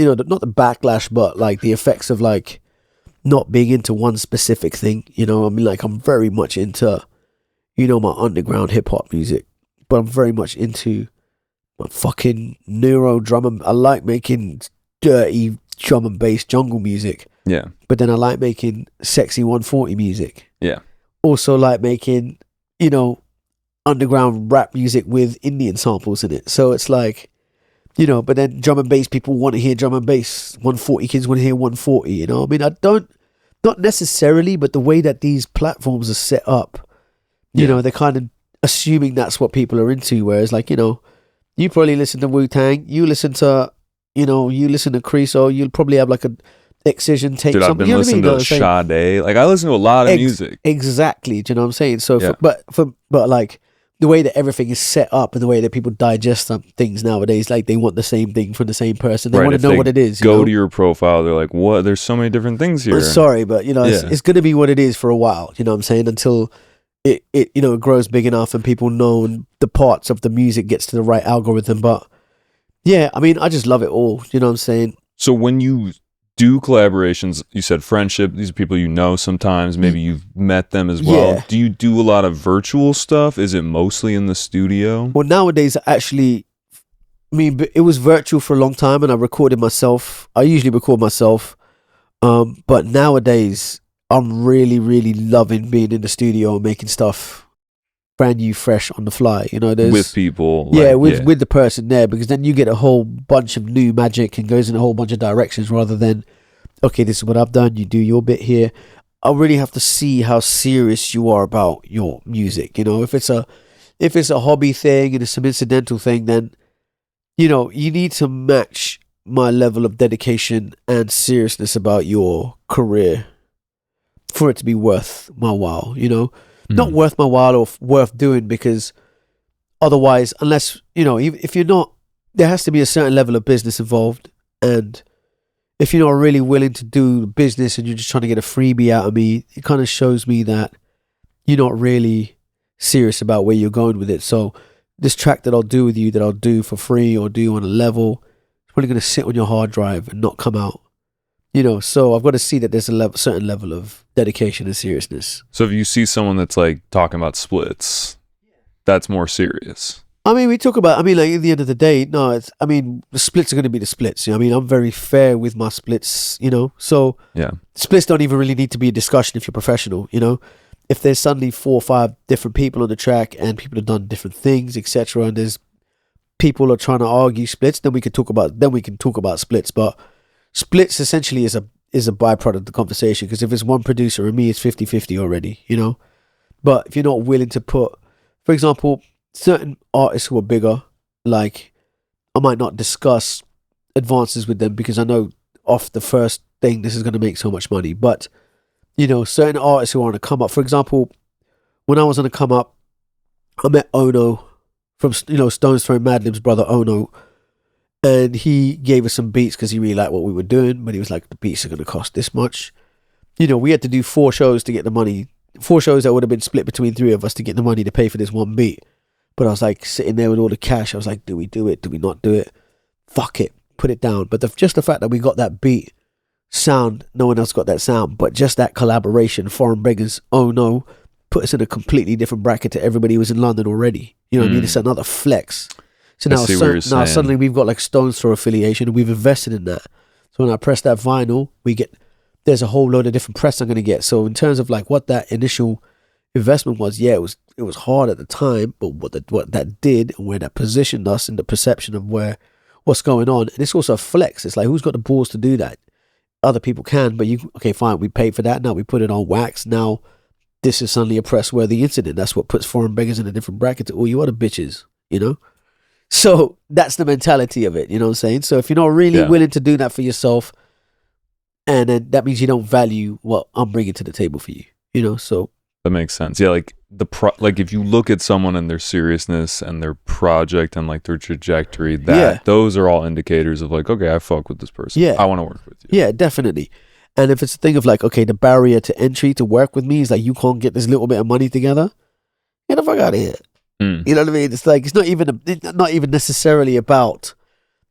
know, not the backlash, but like the effects of like not being into one specific thing. You know, I mean, like I'm very much into, you know, my underground hip hop music, but I'm very much into my fucking neuro drum and I like making dirty drum and bass jungle music. Yeah. But then I like making sexy 140 music. Yeah. Also like making, you know, underground rap music with Indian samples in it. So it's like, you know, but then drum and bass people want to hear drum and bass. 140 kids want to hear 140, you know? I mean, not necessarily, but the way that these platforms are set up, you know, they're kind of assuming that's what people are into. Whereas like, you know, you probably listen to Wu-Tang, you listen to Creaso, you'll probably have like a Excision take. Dude, I've been listening to Sade. Like I listen to a lot of music. Exactly. Do you know what I'm saying? So, but like the way that everything is set up and the way that people digest some things nowadays, like they want the same thing from the same person. They want to know what it is. Go to your profile. They're like, what? There's so many different things here. I'm sorry, but you know, it's going to be what it is for a while. You know what I'm saying? Until it you know, it grows big enough and people know and the parts of the music gets to the right algorithm. But yeah, I mean, I just love it all. You know what I'm saying? So when you do collaborations, you said friendship, these are people you know sometimes, maybe you've met them as well. Yeah. Do you do a lot of virtual stuff? Is it mostly in the studio? Well, nowadays, actually, I mean, it was virtual for a long time and I recorded myself. I usually record myself. But nowadays, I'm really, really loving being in the studio and making stuff brand new, fresh on the fly. You know, there's with people. With the person there, because then you get a whole bunch of new magic and goes in a whole bunch of directions rather than, okay, this is what I've done, you do your bit here. I really have to see how serious you are about your music. You know, if it's a hobby thing and it's some incidental thing, then, you know, you need to match my level of dedication and seriousness about your career for it to be worth my while, you know? Not worth my while or worth doing, because otherwise, unless, you know, if you're not, there has to be a certain level of business involved. And if you're not really willing to do business and you're just trying to get a freebie out of me, it kind of shows me that you're not really serious about where you're going with it. So this track that I'll do with you, that I'll do for free or do on a level, it's probably going to sit on your hard drive and not come out. You know, so I've got to see that there's a certain level of dedication and seriousness. So if you see someone that's like talking about splits, that's more serious. I mean, like at the end of the day, no, the splits are going to be the splits. You know, I mean, I'm very fair with my splits, you know, so yeah, splits don't even really need to be a discussion if you're professional, you know. If there's suddenly 4 or 5 different people on the track and people have done different things, etc., and there's people are trying to argue splits, then we can talk about splits. But splits essentially is a byproduct of the conversation, because if it's one producer and me, it's 50-50 already, you know. But if you're not willing to put, for example, certain artists who are bigger, like I might not discuss advances with them because I know off the first thing this is going to make so much money. But, you know, certain artists who are on a come up, for example, when I was on a come up, I met Ono from, you know, Stone's Throw Madlib's brother Ono. And he gave us some beats because he really liked what we were doing. But he was like, the beats are going to cost this much. You know, we had to do 4 shows to get the money. 4 shows that would have been split between 3 of us to get the money to pay for this one beat. But I was like sitting there with all the cash. I was like, do we do it? Do we not do it? Fuck it. Put it down. But just the fact that we got that beat sound, no one else got that sound. But just that collaboration, Foreign Beggars, oh no, put us in a completely different bracket to everybody who was in London already. You know what I mean? It's another flex. So now suddenly we've got like Stone's Throw affiliation and we've invested in that. So when I press that vinyl, there's a whole load of different press I'm going to get. So in terms of like what that initial investment was, yeah, it was hard at the time, but what that did and where that positioned us in the perception of what's going on, and it's also a flex. It's like, who's got the balls to do that? Other people can, but okay, fine, we paid for that. Now we put it on wax. Now this is suddenly a press-worthy incident. That's what puts Foreign Beggars in a different bracket to all you other bitches, you know? So that's the mentality of it, you know what I'm saying? So if you're not really willing to do that for yourself, and then that means you don't value what I'm bringing to the table for you, you know? So that makes sense. Yeah, like like if you look at someone and their seriousness and their project and like their trajectory, those are all indicators of like, okay, I fuck with this person. Yeah. I want to work with you. Yeah, definitely. And if it's a thing of like, okay, the barrier to entry to work with me is like, you can't get this little bit of money together, get the fuck out of here. You know what I mean? It's like, it's not even necessarily about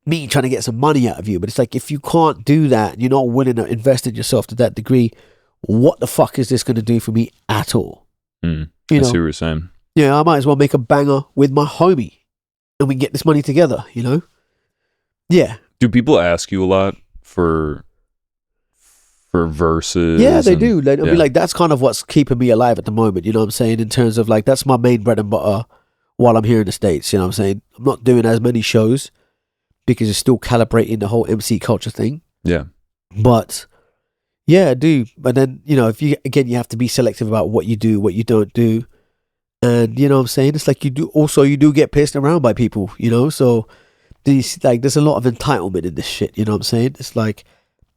me trying to get some money out of you, but it's like, if you can't do that and you're not willing to invest in yourself to that degree, what the fuck is this going to do for me at all? I see what you're saying. Yeah, I might as well make a banger with my homie and we get this money together, you know? Yeah. Do people ask you a lot for verses? Yeah, they do. Like, I mean, like, that's kind of what's keeping me alive at the moment, you know what I'm saying? In terms of like, that's my main bread and butter while I'm here in the States, you know what I'm saying? I'm not doing as many shows because it's still calibrating the whole MC culture thing. Yeah. But yeah, I do. But then, you know, you have to be selective about what you do, what you don't do. And you know what I'm saying? It's like you do get pissed around by people, you know? So there's a lot of entitlement in this shit, you know what I'm saying? It's like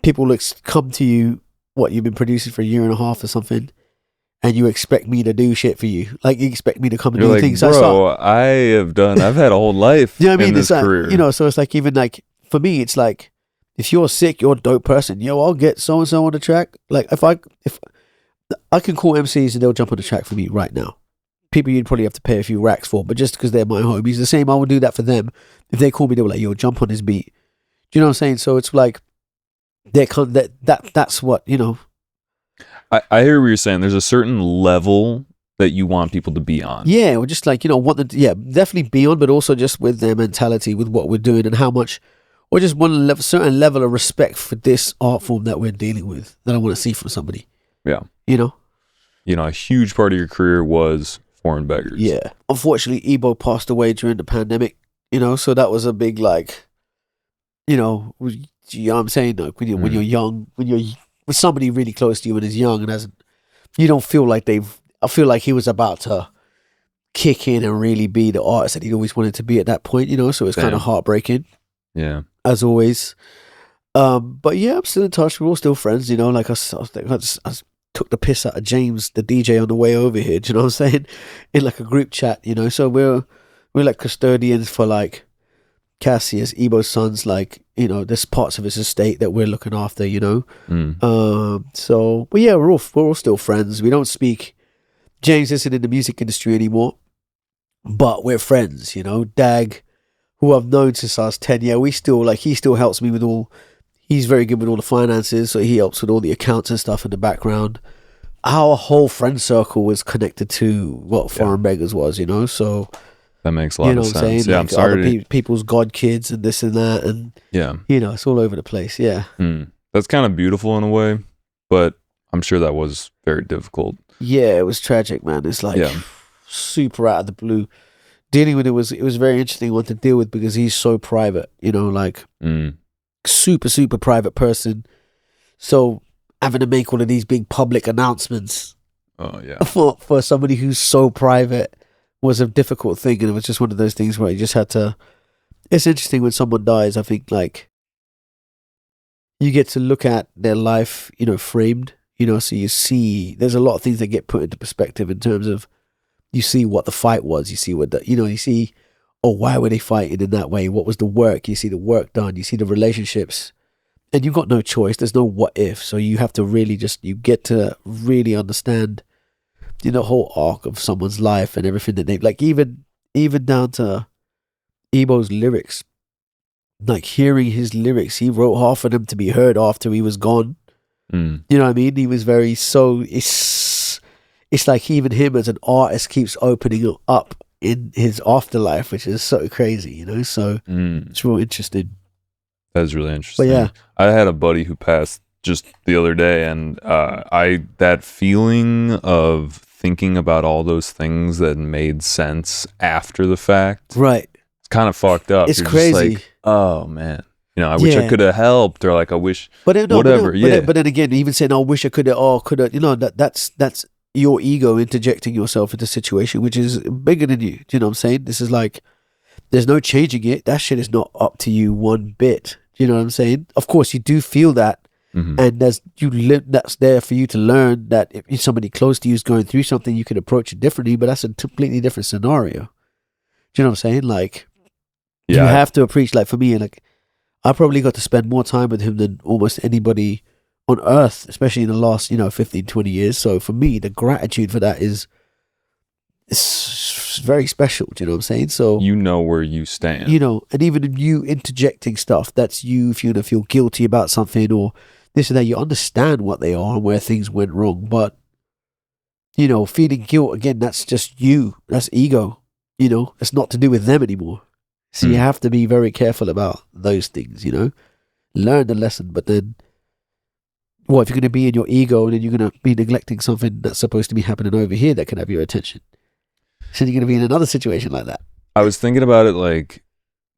people come to you, you've been producing for a year and a half or something, and you expect me to do shit for you. Like, you expect me to come and do things. Bro, I've had a whole life you know what I mean? in this career. You know, so it's like, even like, for me, it's like, if you're sick, you're a dope person, I'll get so-and-so on the track. Like, if I can call MCs and they'll jump on the track for me right now. People you'd probably have to pay a few racks for, but just because they're my homies, the same, I would do that for them. If they call me, they were like, yo, jump on this beat. Do you know what I'm saying? So it's like, that's what, you know. I hear what you're saying. There's a certain level that you want people to be on. Yeah, or just like, you know, definitely be on, but also just with their mentality, with what we're doing and how much, or just certain level of respect for this art form that we're dealing with that I want to see from somebody. Yeah. You know? You know, a huge part of your career was Foreign Beggars. Yeah. Unfortunately, Ebo passed away during the pandemic, you know, so that was a big, like, you know what I'm saying? Like, when you're young, when you're with somebody really close to you and is young and you don't feel like I feel like he was about to kick in and really be the artist that he'd always wanted to be at that point, you know, so it's kind of heartbreaking. Yeah. As always. But yeah, I'm still in touch. We're all still friends, you know, like I took the piss out of James, the DJ, on the way over here, do you know what I'm saying? In like a group chat, you know, so we're like custodians for like Cassius, Ebo's sons, like, you know, there's parts of his estate that we're looking after, you know. So, but yeah, we're all still friends. We don't speak. James isn't in the music industry anymore, but we're friends, you know. Dag, who I've known since I was 10, he still helps me with he's very good with all the finances, so he helps with all the accounts and stuff in the background. Our whole friend circle was connected to what Foreign Beggars was, you know, so that makes a lot of sense. Saying? Yeah, like, I'm sorry. People's god kids and this and that, and you know, it's all over the place. Yeah, that's kind of beautiful in a way, but I'm sure that was very difficult. Yeah, it was tragic, man. It's like super out of the blue. Dealing with it was very interesting one to deal with because he's so private, you know, like super private person. So having to make all of these big public announcements, for somebody who's so private was a difficult thing, and it was just one of those things where you just had to. It's interesting when someone dies. I think like you get to look at their life, you know, framed. You know, so you see, there's a lot of things that get put into perspective in terms of you see what the fight was. You see you see, why were they fighting in that way? What was the work? You see the work done. You see the relationships, and you've got no choice. There's no what if. So you have to really you get to really understand, you know, the whole arc of someone's life and everything that they've, like, even down to Ebo's lyrics. Like, hearing his lyrics, he wrote half of them to be heard after he was gone. You know what I mean? He was very, it's like even him as an artist keeps opening up in his afterlife, which is so crazy, you know? So it's real interesting. That is really interesting. But yeah. I had a buddy who passed just the other day, and that feeling of thinking about all those things that made sense after the fact. Right. It's kind of fucked up. It's You're crazy. Just like, oh man, I wish I could have helped, or like I wish, whatever. But then again, even saying, "I wish I could have," that's your ego interjecting yourself into a situation which is bigger than you. Do you know what I'm saying? This is like, there's no changing it. That shit is not up to you one bit. Do you know what I'm saying? Of course, you do feel that. And that's there for you to learn that if somebody close to you is going through something, you can approach it differently, but that's a completely different scenario. Do you know what I'm saying? Like, you have to appreciate, like for me, like I probably got to spend more time with him than almost anybody on earth, especially in the last, 15, 20 years. So for me, the gratitude for that it's very special. Do you know what I'm saying? So you know where you stand. And even you interjecting stuff, that's you, if you're going to feel guilty about something or this and that, you understand what they are and where things went wrong. But, feeling guilt, again, that's just you. That's ego. It's not to do with them anymore. So you have to be very careful about those things, Learn the lesson, but then, if you're going to be in your ego and then you're going to be neglecting something that's supposed to be happening over here that can have your attention. So you're going to be in another situation like that. I was thinking about it like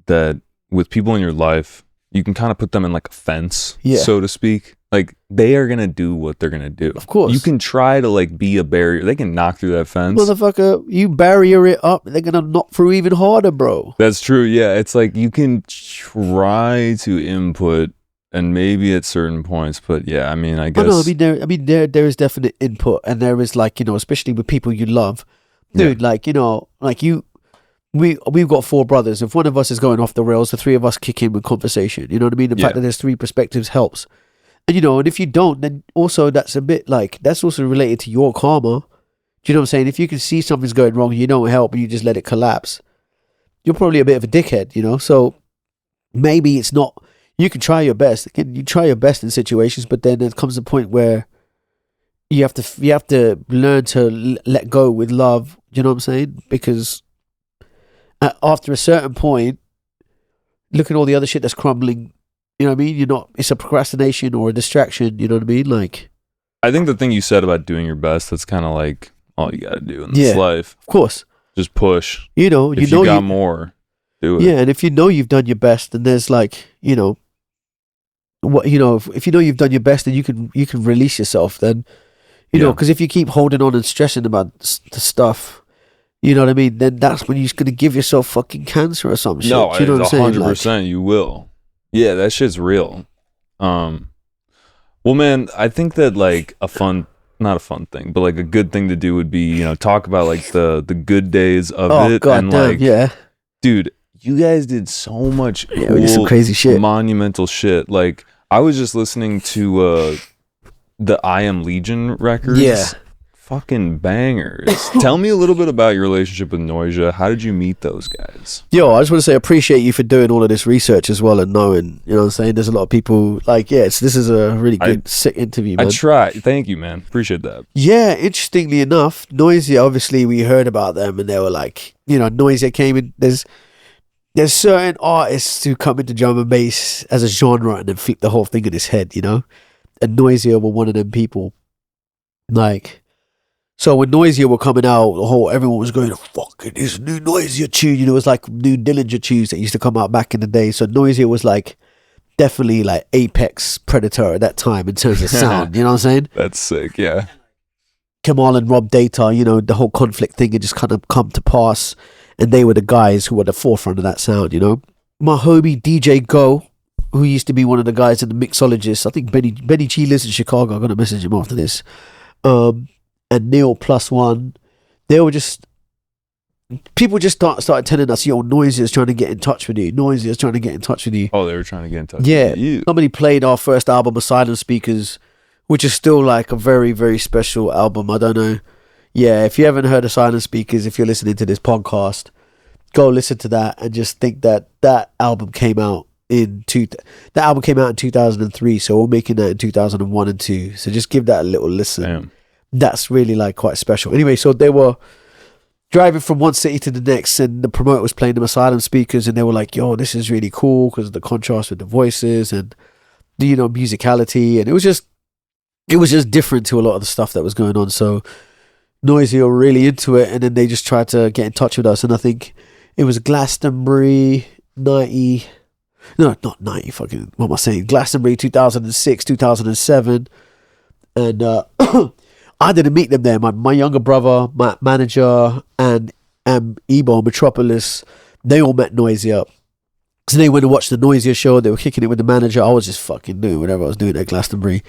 that with people in your life, you can kind of put them in like a fence, so to speak. Like they are going to do what they're going to do. Of course. You can try to like be a barrier. They can knock through that fence. Motherfucker, you barrier it up, they're going to knock through even harder, bro. That's true. Yeah. It's like you can try to input and maybe at certain points, but yeah, I mean, I guess. There is definite input and there is like, especially with people you love. Dude, we've got 4 brothers. If one of us is going off the rails, the 3 of us kick in with conversation. You know what I mean? The fact that there's 3 perspectives helps. And and if you don't, then also that's a bit like, that's also related to your karma. Do you know what I'm saying? If you can see something's going wrong, you don't help and you just let it collapse, you're probably a bit of a dickhead, So maybe it's not, you can try your best. Again, you try your best in situations, but then there comes a point where you have to learn to let go with love. Do you know what I'm saying? Because after a certain point, look at all the other shit that's crumbling. You know what I mean? It's a procrastination or a distraction. You know what I mean? Like, I think the thing you said about doing your best, that's kind of like all you got to do in this life. Of course. Just push. If you got more, do it. Yeah, and if you've done your best, and there's like, if you've done your best, then you can release yourself. Then, because if you keep holding on and stressing about the stuff, you know what I mean? Then that's when you're going to give yourself fucking cancer or some shit. No, you know what I'm saying? 100% you will. Yeah, that shit's real. Well, man, I think that like not a fun thing, but like a good thing to do would be, talk about like the good days of it. God and damn, like, yeah. Dude, you guys did so much we did some crazy shit. Monumental shit. Like, I was just listening to the I Am Legion records. Yeah. Fucking bangers. Tell me a little bit about your relationship with Noisia. How did you meet those guys? I just want to say, appreciate you for doing all of this research as well and knowing, you know what I'm saying? There's a lot of people like, this is a really good, sick interview, man. I try. Thank you, man. Appreciate that. Yeah, interestingly enough, Noisia, obviously we heard about them and they were like, Noisia came in, there's certain artists who come into drum and bass as a genre and then flip the whole thing in his head, And Noisia were one of them people. Like, so when Noisia were coming out, everyone was going, fuck it, this new Noisia tune. It was like new Dillinger tunes that used to come out back in the day. So Noisia was like definitely like apex predator at that time in terms of sound. You know what I'm saying? That's sick, yeah. Kamal and Rob Data, the whole conflict thing had just kind of come to pass. And they were the guys who were at the forefront of that sound, My homie DJ Go, who used to be one of the guys in the mixologists, I think Benny G lives in Chicago. I'm going to message him after this. And Neil +1, they were just, people just started telling us, Noisia is trying to get in touch with you. Noisia is trying to get in touch with you. Oh, they were trying to get in touch with you. Somebody played our first album, Asylum Speakers, which is still like a very, very special album. I don't know. Yeah, if you haven't heard Asylum Speakers, if you're listening to this podcast, go listen to that and just think that album came out in 2003, so we're making that in 2001 and 2. So just give that a little listen. Damn. That's really like quite special. Anyway, so they were driving from one city to the next and the promoter was playing them Asylum Speakers and they were like, this is really cool because of the contrast with the voices and the, musicality. And it was just different to a lot of the stuff that was going on. So Noisia were really into it, and then they just tried to get in touch with us. And I think it was Glastonbury 90. No, not 90. Fucking, what am I saying? Glastonbury 2006, 2007. And I didn't meet them there. My younger brother, my manager, and Ebo, Metropolis, they all met Noisia. So they went and watched the Noisia show. They were kicking it with the manager. I was just fucking doing whatever I was doing at Glastonbury.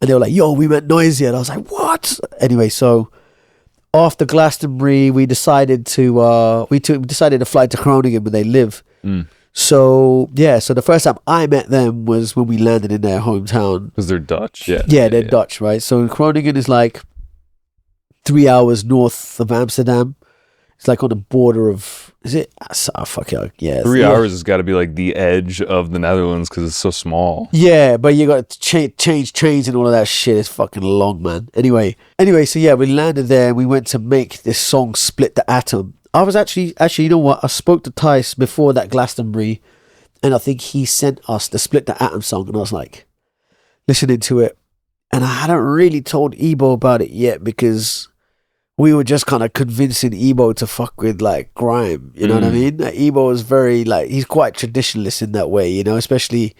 And they were like, yo, we met Noisia. And I was like, what? Anyway, so after Glastonbury, we decided to decided to fly to Groningen where they live. So yeah, so the first time I met them was when we landed in their hometown. Because they're Dutch. Yeah, they're Dutch, right? So Groningen is like 3 hours north of Amsterdam. It's like on the border of, is it? Oh, fuck it. Yeah. 3 hours has got to be like the edge of the Netherlands because it's so small. Yeah, but you got to change trains and all of that shit. It's fucking long, man. Anyway, so yeah, we landed there and we went to make this song, Split the Atom. I was actually, you know what? I spoke to Tice before that Glastonbury, and I think he sent us the Split the Atom song, and I was like, listening to it, and I hadn't really told Ebo about it yet because we were just kind of convincing Ebo to fuck with like grime, you know what I mean? Like, Ebo is very like, he's quite traditionalist in that way, you know, especially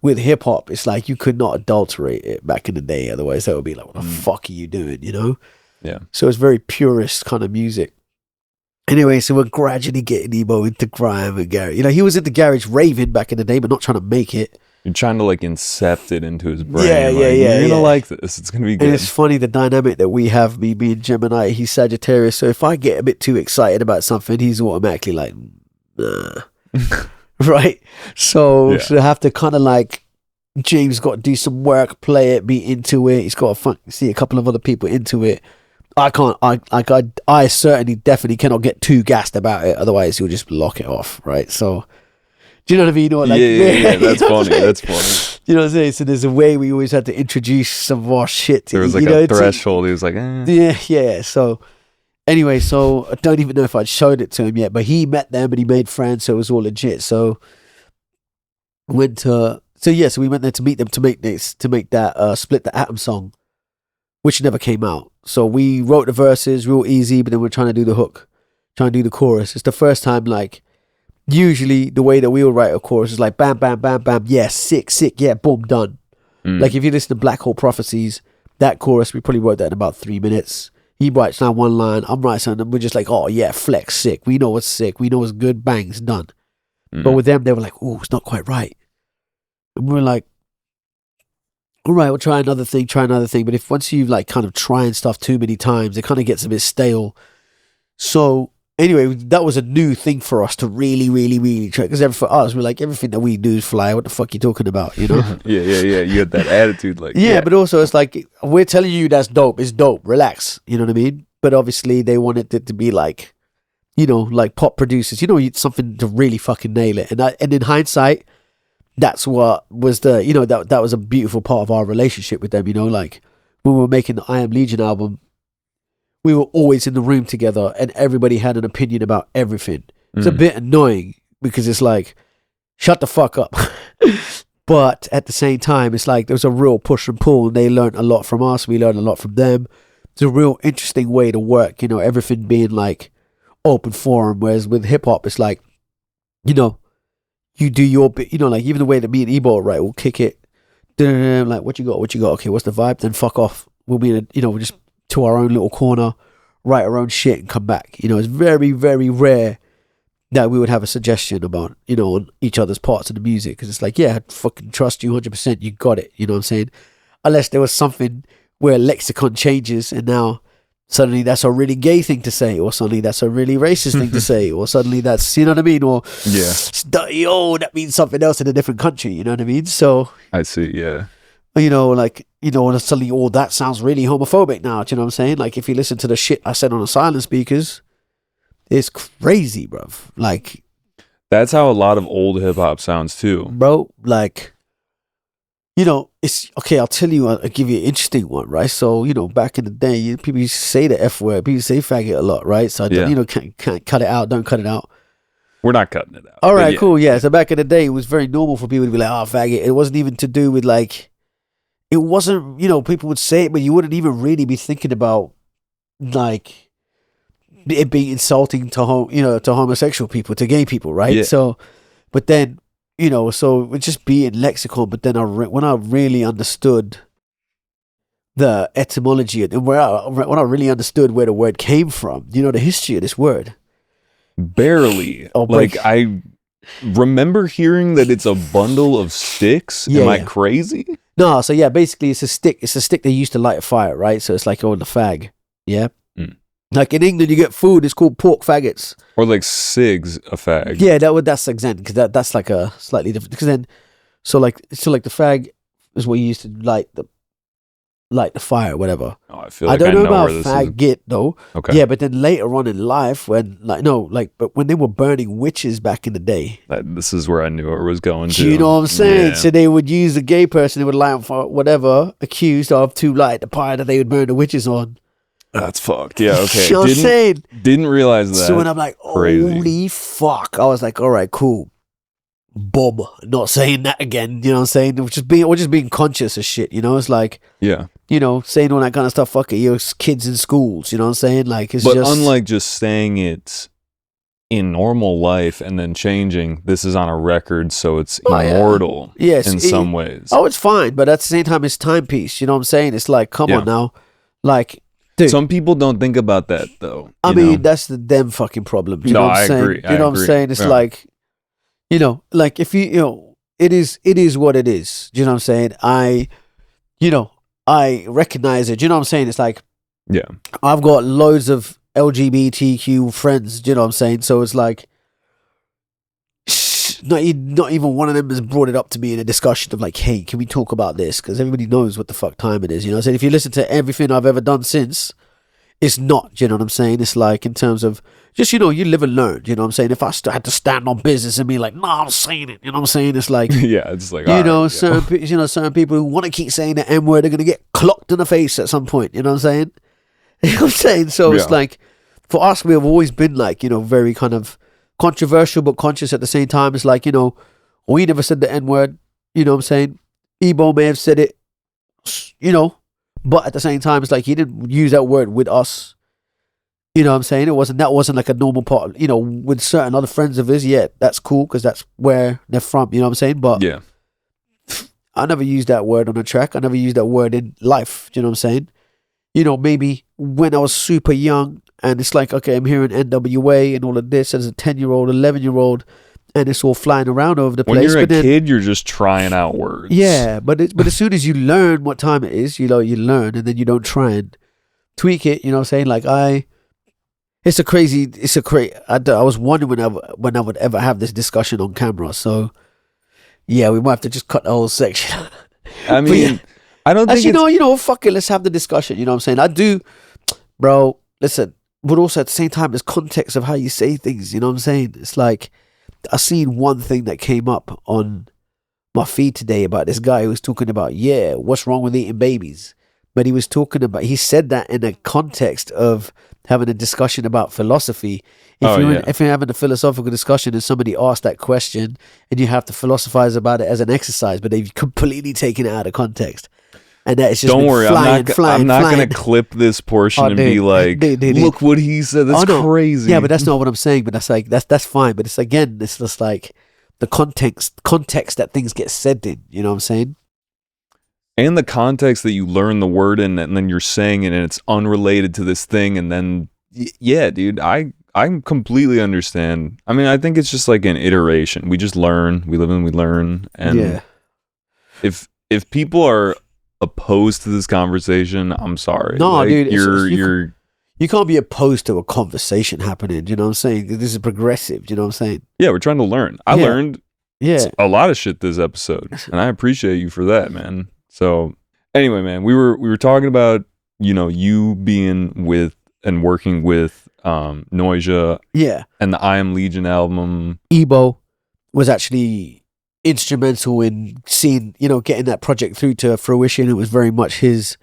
with hip hop. It's like you could not adulterate it back in the day, otherwise that would be like, what the fuck are you doing, you know? Yeah. So it's very purist kind of music. Anyway, so we're gradually getting Ebo into grime and garage. You know, he was in the garage raving back in the day, but not trying to make it. You're trying to like incept it into his brain. Yeah. You're gonna like this. It's gonna be good. And it's funny the dynamic that we have, me being Gemini, he's Sagittarius. So if I get a bit too excited about something, he's automatically like, nah. Right? So I have to kind of like, James got to do some work, play it, be into it. He's got to see a couple of other people into it. I certainly definitely cannot get too gassed about it, otherwise he'll just lock it off, right? So do you know what I mean? Or like, yeah, that's funny. That's funny. You know what I'm saying? So there's a way we always had to introduce some more shit to, there was like a threshold. He was like, yeah. So anyway, so I don't even know if I'd showed it to him yet, but he met them and he made friends, so it was all legit. So we went there to meet them to make that Split the Atom song, which never came out. So we wrote the verses real easy, but then we're trying to do the hook, trying to do the chorus. It's the first time, like, usually the way that we would write a chorus is like bam, bam, bam, bam, yeah, sick, yeah, boom, done. Like if you listen to Black Hole Prophecies, that chorus, we probably wrote that in about 3 minutes. He writes down one line, I'm writing something, and we're just like, oh yeah, flex, sick. We know what's sick. We know what's good, bang, it's done. But with them, they were like, oh, it's not quite right. And we're like, all right, we'll try another thing. But if once you like kind of trying stuff too many times, it kind of gets a bit stale. So anyway, that was a new thing for us to really, really, really try. Because for us, we're like, everything that we do is fly. What the fuck are you talking about? You know? yeah. You had that attitude, like but also it's like we're telling you that's dope. It's dope. Relax. You know what I mean? But obviously they wanted it to be like, you know, like pop producers. You know, something to really fucking nail it. And in hindsight, that's what was the, you know, that was a beautiful part of our relationship with them, you know, like when we were making the I Am Legion album, we were always in the room together and everybody had an opinion about everything. It's a bit annoying because it's like, shut the fuck up. But at the same time, it's like there's a real push and pull and they learned a lot from us. We learned a lot from them. It's a real interesting way to work, you know, everything being like open forum. Whereas with hip hop, it's like, you know, you do your bit, you know, like even the way that me and Ebo, right, we'll kick it. Like, what you got? Okay, what's the vibe? Then fuck off. We'll be in a, you know, we'll just to our own little corner, write our own shit and come back. You know, it's very, very rare that we would have a suggestion about, you know, on each other's parts of the music. Because it's like, yeah, I fucking trust you 100%. You got it. You know what I'm saying? Unless there was something where lexicon changes and now suddenly that's a really gay thing to say, or suddenly that's a really racist thing to say, or suddenly that's, you know what I mean? Or that means something else in a different country, you know what I mean? So I see, yeah. You know, like, you know, and suddenly all that sounds really homophobic now, do you know what I'm saying? Like if you listen to the shit I said on the silent speakers, it's crazy, bruv. Like that's how a lot of old hip hop sounds too. Bro, like, you know, it's okay. I'll tell you, I'll give you an interesting one, right? So, you know, back in the day, people used to say the F word, people say faggot a lot, right? So, you know, can't cut it out, don't cut it out. We're not cutting it out. All right, cool, yeah. So, back in the day, it was very normal for people to be like, oh, faggot. It wasn't even to do with like, it wasn't, you know, people would say it, but you wouldn't even really be thinking about like it being insulting to to homosexual people, to gay people, right? Yeah. So, but then so it would just be in lexicon. But then when I really understood the etymology and when I really understood where the word came from, the history of this word. Barely. Like I remember hearing that it's a bundle of sticks. Am I crazy? No, so basically it's a stick. It's a stick they used to light a fire, right? So it's like the fag. Yeah. Like in England, you get food. It's called pork faggots. Or like cigs, a fag. Yeah, that's exempt because that's like a slightly different. Because then, so like the fag is what you used to light the fire, whatever. Oh, I feel like I don't know about where this faggot though. Okay. Yeah, but then later on in life, when but when they were burning witches back in the day, this is where I knew it was going to. You know what I'm saying? Yeah. So they would use a gay person who would light on for whatever, accused of to light the fire that they would burn the witches on. That's fucked. Yeah, okay. You know what I'm saying? Didn't realize that. So when I'm like, holy fuck, I was like, all right, cool. Bob, not saying that again. You know what I'm saying? We're just being conscious of shit. It's like, yeah, saying all that kind of stuff. Fuck it, you're kids in schools. You know what I'm saying? Like, it's but just unlike just saying it in normal life and then changing, this is on a record, so it's immortal. Yes, in some ways. Oh, it's fine, but at the same time, it's timepiece. You know what I'm saying? It's like, come on now, like. Dude, some people don't think about that though. I mean, that's them fucking problem. You know what I'm saying? Agree. You know what I'm saying? It's like, like if it is what it is. Do you know what I'm saying? I recognize it. Do you know what I'm saying? It's like, yeah, I've got loads of LGBTQ friends. Do you know what I'm saying? So it's like, not even one of them has brought it up to me in a discussion of like, hey, can we talk about this? Because everybody knows what the fuck time it is. You know what I'm saying? If you listen to everything I've ever done since, it's not. Do you know what I'm saying? It's like in terms of just, you live and learn. You know what I'm saying? If I had to stand on business and be like, no, I'm saying it. You know what I'm saying? It's like, yeah, it's like, certain people who want to keep saying the N word are going to get clocked in the face at some point. You know what I'm saying? You know what I'm saying? So it's like, for us, we have always been like, very kind of controversial but conscious at the same time. It's like, we never said the N word, you know what I'm saying? Ebo may have said it, but at the same time, it's like he didn't use that word with us. You know what I'm saying? That wasn't like a normal part, with certain other friends of his. Yeah, that's cool because that's where they're from, you know what I'm saying? But yeah, I never used that word on a track. I never used that word in life, do you know what I'm saying? Maybe when I was super young, and it's like, okay, I'm hearing NWA and all of this as a 10-year-old, 11-year-old, and it's all flying around over the place. When you're a kid, you're just trying out words. Yeah, but as soon as you learn what time it is, you learn, and then you don't try and tweak it. You know what I'm saying? Like I was wondering when I would ever have this discussion on camera. So yeah, we might have to just cut the whole section. I mean, I don't think fuck it, let's have the discussion. You know what I'm saying? I do, bro. Listen. But also at the same time, there's context of how you say things. You know what I'm saying? It's like, I seen one thing that came up on my feed today about this guy who was talking about, what's wrong with eating babies? But he said that in a context of having a discussion about philosophy. If you're having a philosophical discussion and somebody asks that question and you have to philosophize about it as an exercise, but they've completely taken it out of context. And that it's just don't worry, I'm not gonna clip this portion and be like, look what he said. That's crazy. Yeah, but that's not what I'm saying. But that's like that's fine. But it's just like the context that things get said in. You know what I'm saying? And the context that you learn the word in, and then you're saying it, and it's unrelated to this thing, and then dude, I completely understand. I mean, I think it's just like an iteration. We just learn. We live and we learn. And if people are opposed to this conversation, I'm sorry. No, like, dude, you can't be opposed to a conversation happening. You know what I'm saying? This is progressive. You know what I'm saying? Yeah, we're trying to learn. I learned a lot of shit this episode, and I appreciate you for that, man. So anyway, man, we were talking about you being with and working with Noisia, and the I Am Legion album. Ebo was actually instrumental in seeing, getting that project through to fruition. It was very much his,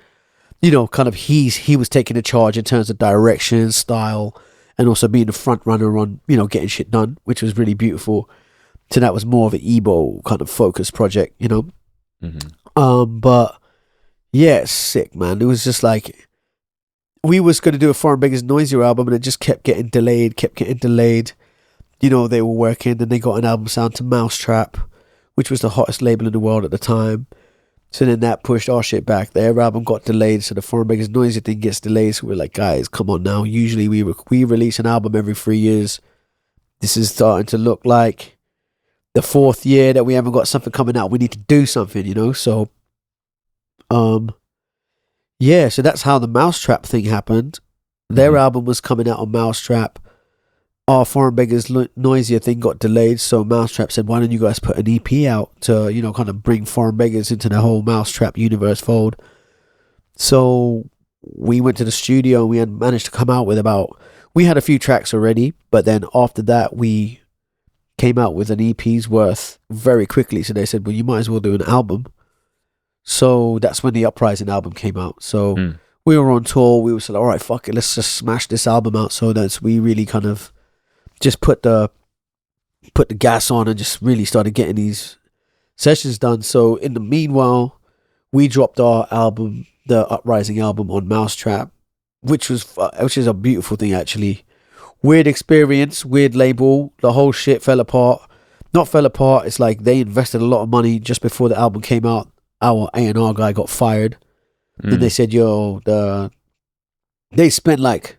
kind of he was taking the charge in terms of direction, style, and also being the front runner on, getting shit done, which was really beautiful. So that was more of an Ebo kind of focused project, Mm-hmm. But yeah, it's sick, man. It was just like, we was going to do a Foreign Beggars Noisia album, and it just kept getting delayed. You know, they were working, and they got an album sound to Mousetrap, which was the hottest label in the world at the time. So then that pushed our shit back. Their album got delayed, so the Foreign Beggars Noisia thing gets delayed. So we're like, guys, come on now. Usually we release an album every 3 years. This is starting to look like the 4th year that we haven't got something coming out. We need to do something, you know? So, yeah, so that's how the Mousetrap thing happened. Their album was coming out on Mousetrap. Our Foreign Beggars Noisia thing got delayed, so Mousetrap said, why don't you guys put an EP out to, you know, kind of bring Foreign Beggars into the whole Mousetrap universe fold. So we went to the studio and we had managed to come out with we had a few tracks already, but then after that we came out with an EP's worth very quickly. So they said, well, you might as well do an album. So that's when the Uprising album came out. So we were on tour. We were said, all right, fuck it, let's just smash this album out. So that's we really kind of just put the gas on and just really started getting these sessions done. So in the meanwhile, we dropped our album, the Uprising album, on Mousetrap, which is a beautiful thing actually. Weird experience, weird label. The whole shit fell apart. Not fell apart. It's like they invested a lot of money just before the album came out. Our A&R guy got fired. Then they said, yo, they spent like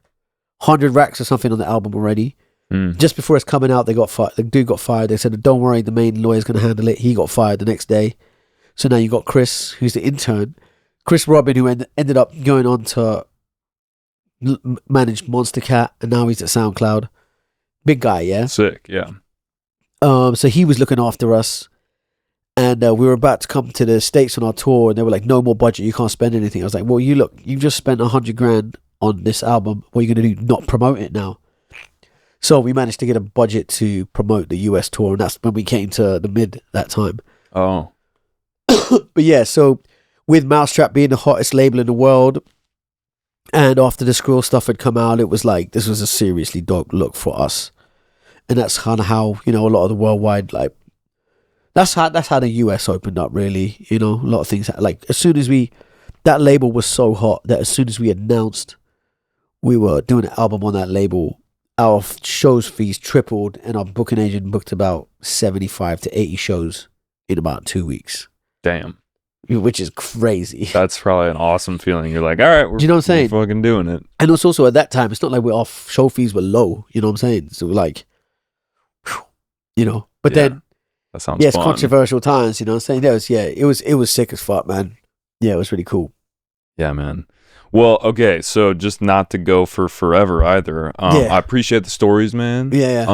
100 racks or something on the album already. Just before it's coming out, they got fired. The dude got fired. They said, don't worry, the main lawyer's going to handle it. He got fired the next day. So now you got Chris, who's the intern. Chris Robin, who ended up going on to manage Monster Cat, and now he's at SoundCloud. Big guy, yeah? Sick, yeah. So he was looking after us. And we were about to come to the States on our tour, and they were like, no more budget, you can't spend anything. I was like, well, you just spent 100 grand on this album. What are you going to do? Not promote it now? So we managed to get a budget to promote the US tour, and that's when we came to the mid that time. Oh. But yeah, so with Mousetrap being the hottest label in the world, and after the Skrill stuff had come out, it was like, this was a seriously dope look for us. And that's kind of how, you know, a lot of the worldwide, like, that's how the US opened up, really. You know, a lot of things, like, as soon as that label was so hot that as soon as we announced we were doing an album on that label, our shows fees tripled, and our booking agent booked about 75 to 80 shows in about 2 weeks. Damn. Which is crazy. That's probably an awesome feeling. You're like, all right, you know what I'm saying? We're fucking doing it. And it's also at that time, it's not like our show fees were low. You know what I'm saying? So like, you know, but then, that sounds it's fun. controversial times. You know what I'm saying? It was sick as fuck, man. Yeah, it was really cool. Yeah, man. Well, okay, so just not to go for forever either. I appreciate the stories, man. Yeah.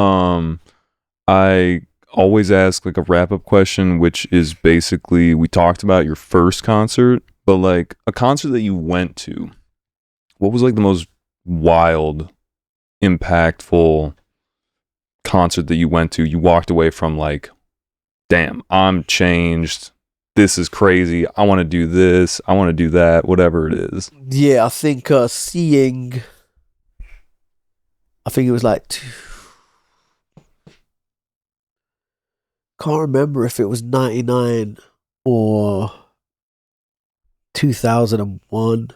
I always ask like a wrap-up question, which is basically, we talked about your first concert, but like a concert that you went to, what was like the most wild, impactful concert that you went to? You walked away from like, damn, I'm changed. This is crazy. I want to do this. I want to do that. Whatever it is. Yeah, I think I think it was like, can't remember if it was 99 or 2001.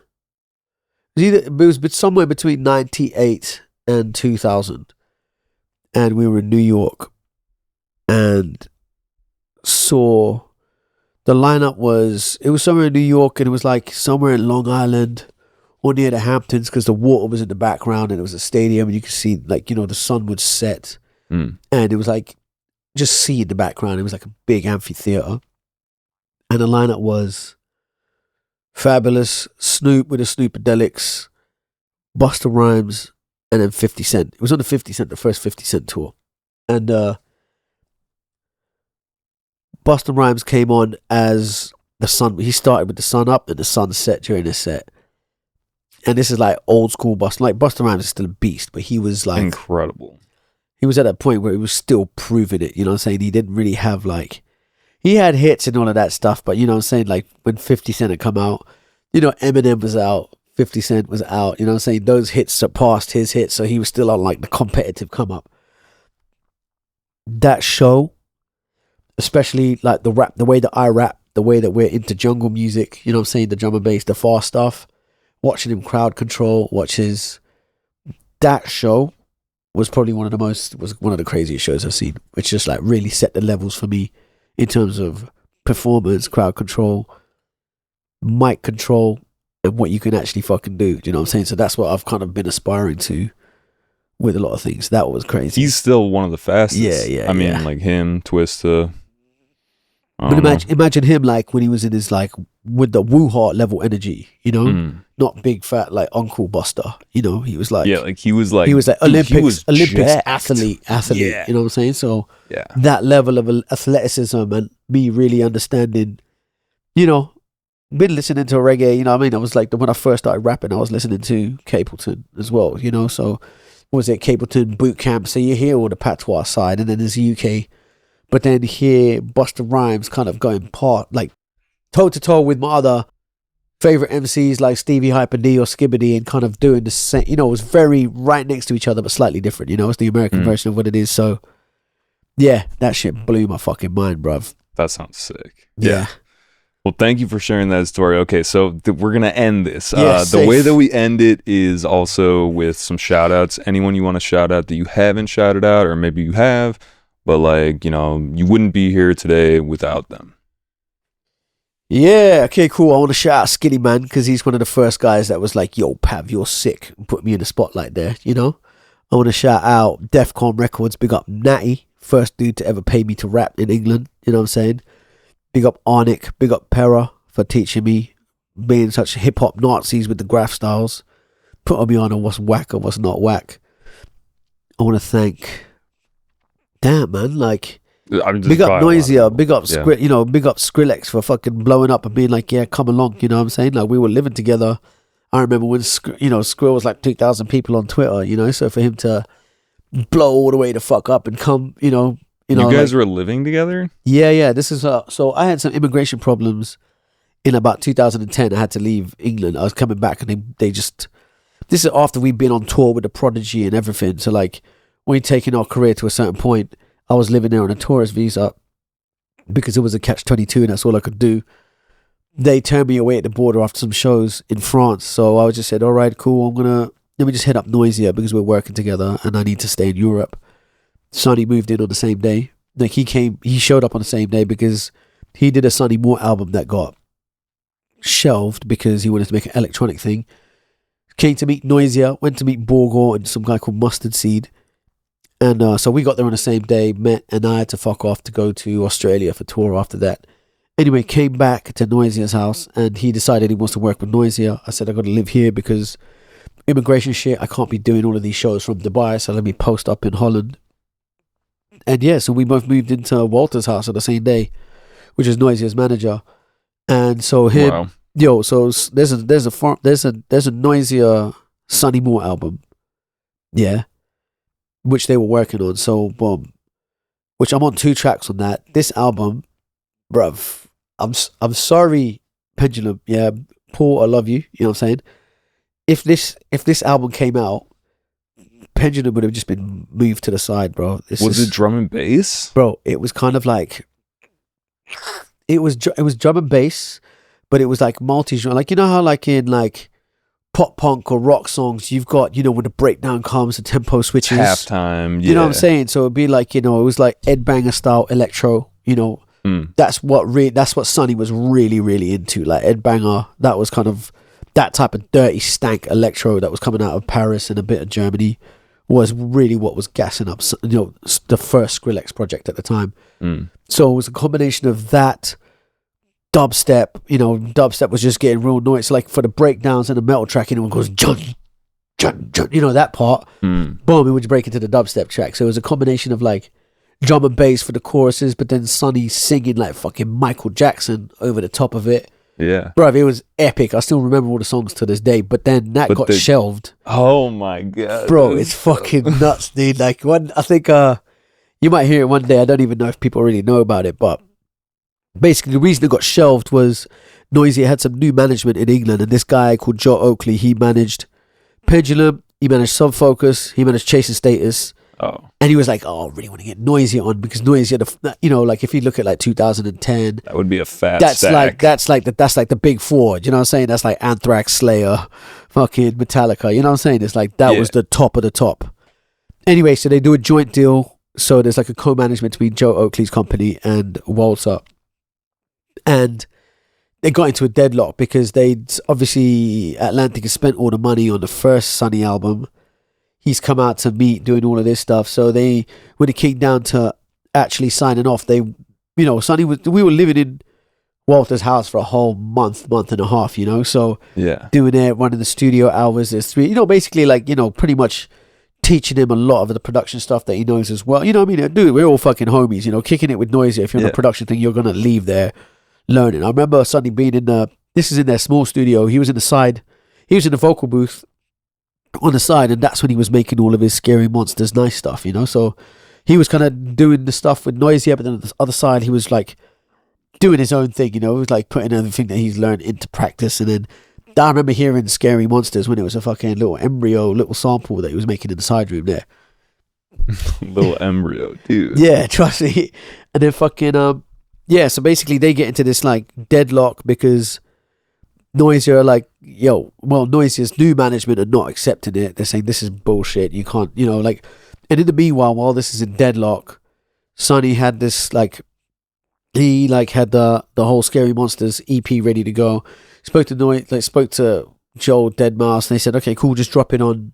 It was somewhere between 98 and 2000. And we were in New York and saw... The lineup was somewhere in New York, and it was like somewhere in Long Island or near the Hamptons, because the water was in the background and it was a stadium, and you could see, like, you know, the sun would set, and it was like just see in the background. It was like a big amphitheater, and the lineup was Fabulous, Snoop with the Snoopadelics, Busta Rhymes, and then 50 Cent. It was on the first 50 Cent tour, and Busta Rhymes came on as the sun. He started with the sun up and the sun set during his set. And this is like old school Busta. Like, Busta Rhymes is still a beast, but he was like... incredible. He was at that point where he was still proving it, you know what I'm saying? He didn't really have like... He had hits and all of that stuff, but you know what I'm saying? Like, when 50 Cent had come out, you know, Eminem was out, 50 Cent was out, you know what I'm saying? Those hits surpassed his hits, so he was still on like the competitive come up. That show... especially like the way that I rap, the way that we're into jungle music, you know what I'm saying, the drum and bass, the fast stuff, watching him crowd control, that show was probably one of the craziest shows I've seen, which just like really set the levels for me in terms of performance, crowd control, mic control, and what you can actually fucking do. Do you know what I'm saying? So that's what I've kind of been aspiring to with a lot of things. That was crazy. He's still one of the fastest. Yeah. I mean, like him, Twista. But imagine him like when he was in his like with the woo heart level energy, you know, not big fat like Uncle Buster. You know, he was like he was like Olympics jacked. athlete. Yeah. You know what I'm saying? So yeah, that level of athleticism and me really understanding, you know, been listening to reggae. You know what I mean? I was like when I first started rapping, I was listening to Capleton as well. You know, so what was it Capleton boot camp? So you hear all the patois side, and then there's UK. But then here, Busta Rhymes kind of going like toe to toe with my other favorite MCs like Stevie Hyper D or Skibbity, and kind of doing the same. You know, it was very right next to each other, but slightly different. You know, it's the American version of what it is. So, yeah, that shit blew my fucking mind, bruv. That sounds sick. Yeah. Well, thank you for sharing that story. Okay, so we're going to end this. Yeah, the way that we end it is also with some shout outs. Anyone you want to shout out that you haven't shouted out, or maybe you have, but like, you know, you wouldn't be here today without them. Yeah, okay, cool. I want to shout out Skinny Man because he's one of the first guys that was like, yo, Pav, you're sick, and put me in the spotlight there, you know? I want to shout out Defcon Records, big up Natty, first dude to ever pay me to rap in England, you know what I'm saying? Big up Arnick, big up Pera for teaching me, being such hip-hop Nazis with the graph styles, putting me on what's whack and what's not whack. I want to thank... Damn, man, like... Big up Noisia, big up big up Skrillex for fucking blowing up and being like, yeah, come along, you know what I'm saying? Like, we were living together. I remember when, Skrill was like 2,000 people on Twitter, you know? So for him to blow all the way the fuck up and come, you guys were living together? Yeah. This is, so I had some immigration problems in about 2010. I had to leave England. I was coming back and they just, this is after we'd been on tour with the Prodigy and everything. So like, we'd taken our career to a certain point. I was living there on a tourist visa because it was a catch-22 and that's all I could do. They turned me away at the border after some shows in France. So I just said, all right, cool, let me just head up Noisia because we're working together and I need to stay in Europe. Sonny moved in on the same day. Like he showed up on the same day because he did a Sonny Moore album that got shelved because he wanted to make an electronic thing. Came to meet Noisia, went to meet Borgor and some guy called Mustard Seed. And so we got there on the same day, met, and I had to fuck off to go to Australia for tour after that. Anyway, came back to Noisia's house, and he decided he wants to work with Noisia. I said, I got to live here because immigration shit, I can't be doing all of these shows from Dubai, so let me post up in Holland. And yeah, so we both moved into Walter's house on the same day, which is Noisia's manager. And so him, so there's a Noisia Sonny Moore album. Yeah. Which they were working on, so boom. Which I'm on 2 tracks on that. This album, bruv, I'm sorry, Pendulum. Yeah, Paul, I love you. You know what I'm saying? If this album came out, Pendulum would have just been moved to the side, bro. Was it drum and bass? Bro, it was kind of like it was drum and bass, but it was like multi-genre. Like, you know how like in like pop punk or rock songs, you've got, when the breakdown comes, the tempo switches, halftime, you know what I'm saying? So it'd be like, it was like Ed Banger style electro, that's what Sonny was really, really into. Like Ed Banger, that was kind of that type of dirty stank electro that was coming out of Paris and a bit of Germany was really what was gassing up, the first Skrillex project at the time. So it was a combination of that, dubstep, dubstep was just getting real noise. So like for the breakdowns and the metal track, it goes jun, jun, jun, that part, boom, it would break into the dubstep track. So it was a combination of like drum and bass for the choruses, but then Sonny singing like fucking Michael Jackson over the top of it. Yeah. Bro, it was epic. I still remember all the songs to this day, but then that got shelved. Oh my God. Bro, it's fucking nuts, dude. Like I think you might hear it one day. I don't even know if people really know about it, but basically, the reason it got shelved was Noisia had some new management in England, and this guy called Joe Oakley, he managed Pendulum, he managed Sub Focus, he managed Chasing Status, Oh. And he was like, "Oh, I really want to get Noisia on because Noisia, you know, like if you look at like 2010, that would be a fat that's stack. that's like the big four. Do you know what I'm saying? That's like Anthrax, Slayer, fucking Metallica. You know what I'm saying? It's like that was the top of the top. Anyway, so they do a joint deal. So there's like a co-management between Joe Oakley's company and Walter, and they got into a deadlock because they'd obviously Atlantic has spent all the money on the first Sonny album. He's come out to meet, doing all of this stuff. So when it came down to actually signing off, Sonny we were living in Walter's house for a whole month and a half, you know. So doing it, running the studio hours, there's 3, basically like, pretty much teaching him a lot of the production stuff that he knows as well. You know what I mean? Dude, we're all fucking homies, kicking it with Noisia. If you're in the production thing, you're going to leave there learning. I remember Sonny being this is in their small studio. He was in the vocal booth on the side, and that's when he was making all of his Scary Monsters nice stuff, so he was kind of doing the stuff with Noisia, but then on the other side he was like doing his own thing, he was like putting everything that he's learned into practice. And then I remember hearing Scary Monsters when it was a fucking little sample that he was making in the side room there. Little embryo, dude. Yeah, trust me. And then fucking so basically they get into this like deadlock because Noisia are like, Noisia's new management are not accepting it. They're saying this is bullshit. You can't, and in the meanwhile, while this is in deadlock, Sonny had this like, he like had the whole Scary Monsters EP ready to go. Spoke to Joel Deadmau5, and they said, okay, cool, just drop it on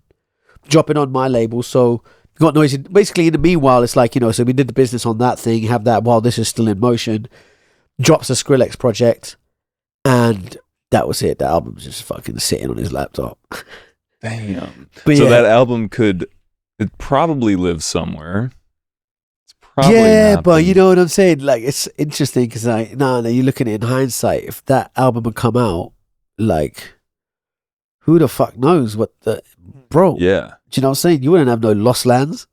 my label. So we got Noisia. Basically, in the meanwhile, it's like, so we did the business on that thing, have that while this is still in motion. Drops a Skrillex project, and that was it. The album's just fucking sitting on his laptop. Damn. But so that album it probably lives somewhere. It's probably but you know what I'm saying? Like, it's interesting because you're looking at it in hindsight. If that album had come out, like, who the fuck knows bro? Yeah. Do you know what I'm saying? You wouldn't have no Lost Lands.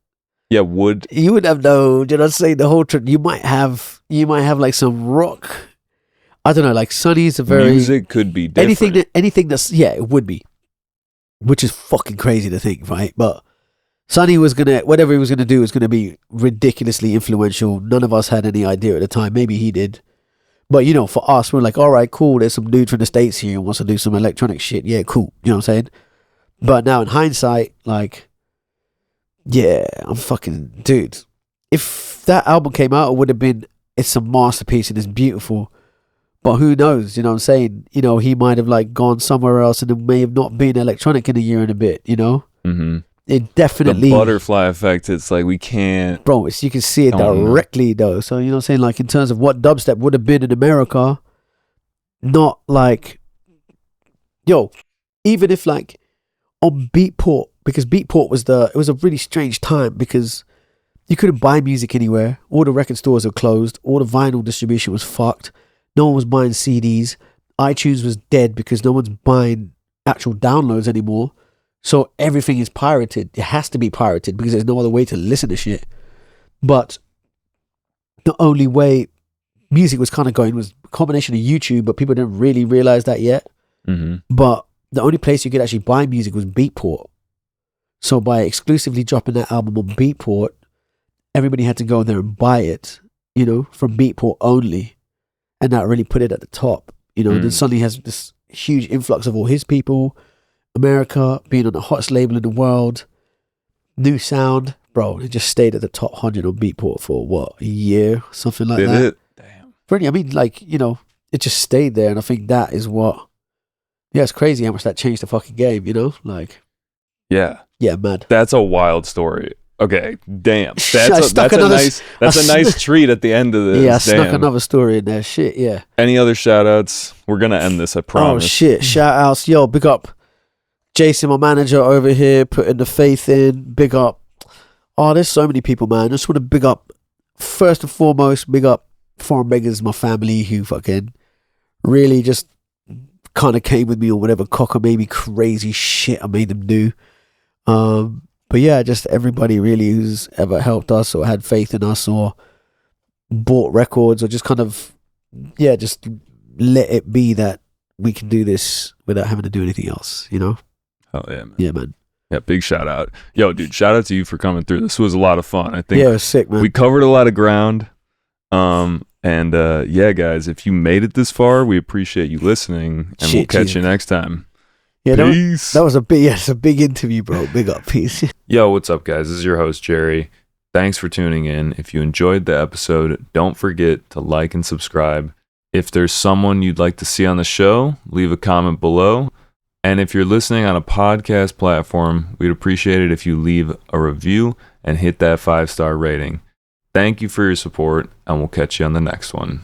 Yeah, you wouldn't have no, do you know what I'm saying? The whole you might have like some rock. I don't know, like Sonny's a very... Music could be different. Anything that's... Yeah, it would be. Which is fucking crazy to think, right? But Sonny was going to... Whatever he was going to do was going to be ridiculously influential. None of us had any idea at the time. Maybe he did. But, for us, we're like, all right, cool. There's some dude from the States here who wants to do some electronic shit. Yeah, cool. You know what I'm saying? But now in hindsight, like... Yeah, I'm fucking... Dude, if that album came out, it would have been... It's a masterpiece and it's beautiful. But who knows, you know what I'm saying? He might have like gone somewhere else and it may have not been electronic in a year and a bit, Mm-hmm. It definitely... The butterfly effect, it's like we can't... Bro, you can see it directly though. So, you know what I'm saying? Like in terms of what dubstep would have been in America, not like... Even if like on Beatport, because Beatport it was a really strange time because you couldn't buy music anywhere. All the record stores were closed. All the vinyl distribution was fucked. No one was buying CDs. iTunes was dead because no one's buying actual downloads anymore. So everything is pirated. It has to be pirated because there's no other way to listen to shit. But the only way music was kind of going was a combination of YouTube, but people didn't really realize that yet. Mm-hmm. But the only place you could actually buy music was Beatport. So by exclusively dropping that album on Beatport, everybody had to go in there and buy it, from Beatport only. And that really put it at the top, And then suddenly has this huge influx of all his people, America being on the hottest label in the world, new sound, bro. It just stayed at the top 100 on Beatport for a year, something like that. Did it? Damn. Really, I mean, like, it just stayed there, and I think that is what. Yeah, it's crazy how much that changed the fucking game. Like. Yeah. Yeah, mad. That's a wild story. Okay, damn. That's a nice treat at the end of this. Yeah, I snuck another story in there. Shit, yeah. Any other shout outs? We're gonna end this, I promise. Oh shit, shout outs. Yo, big up Jason, my manager over here, putting the faith in. Big up. Oh, there's so many people, man. I just want to big up, first and foremost, big up Foreign Beggars, my family, who fucking really just kind of came with me on whatever cockamamie crazy shit I made them do. But yeah, just everybody really who's ever helped us or had faith in us or bought records or just kind of, just let it be that we can do this without having to do anything else, Oh yeah, man. Yeah, man. Yeah, big shout out. Yo, dude, shout out to you for coming through. This was a lot of fun. I think it was sick, man. we covered a lot of ground. Yeah, guys, if you made it this far, we appreciate you listening, and we'll catch you next time. Yeah, peace. That was a big interview, bro. Big up, peace. Yo, what's up, guys? This is your host, Jerry. Thanks for tuning in. If you enjoyed the episode, don't forget to like and subscribe. If there's someone you'd like to see on the show, leave a comment below. And if you're listening on a podcast platform, we'd appreciate it if you leave a review and hit that 5-star rating. Thank you for your support, and we'll catch you on the next one.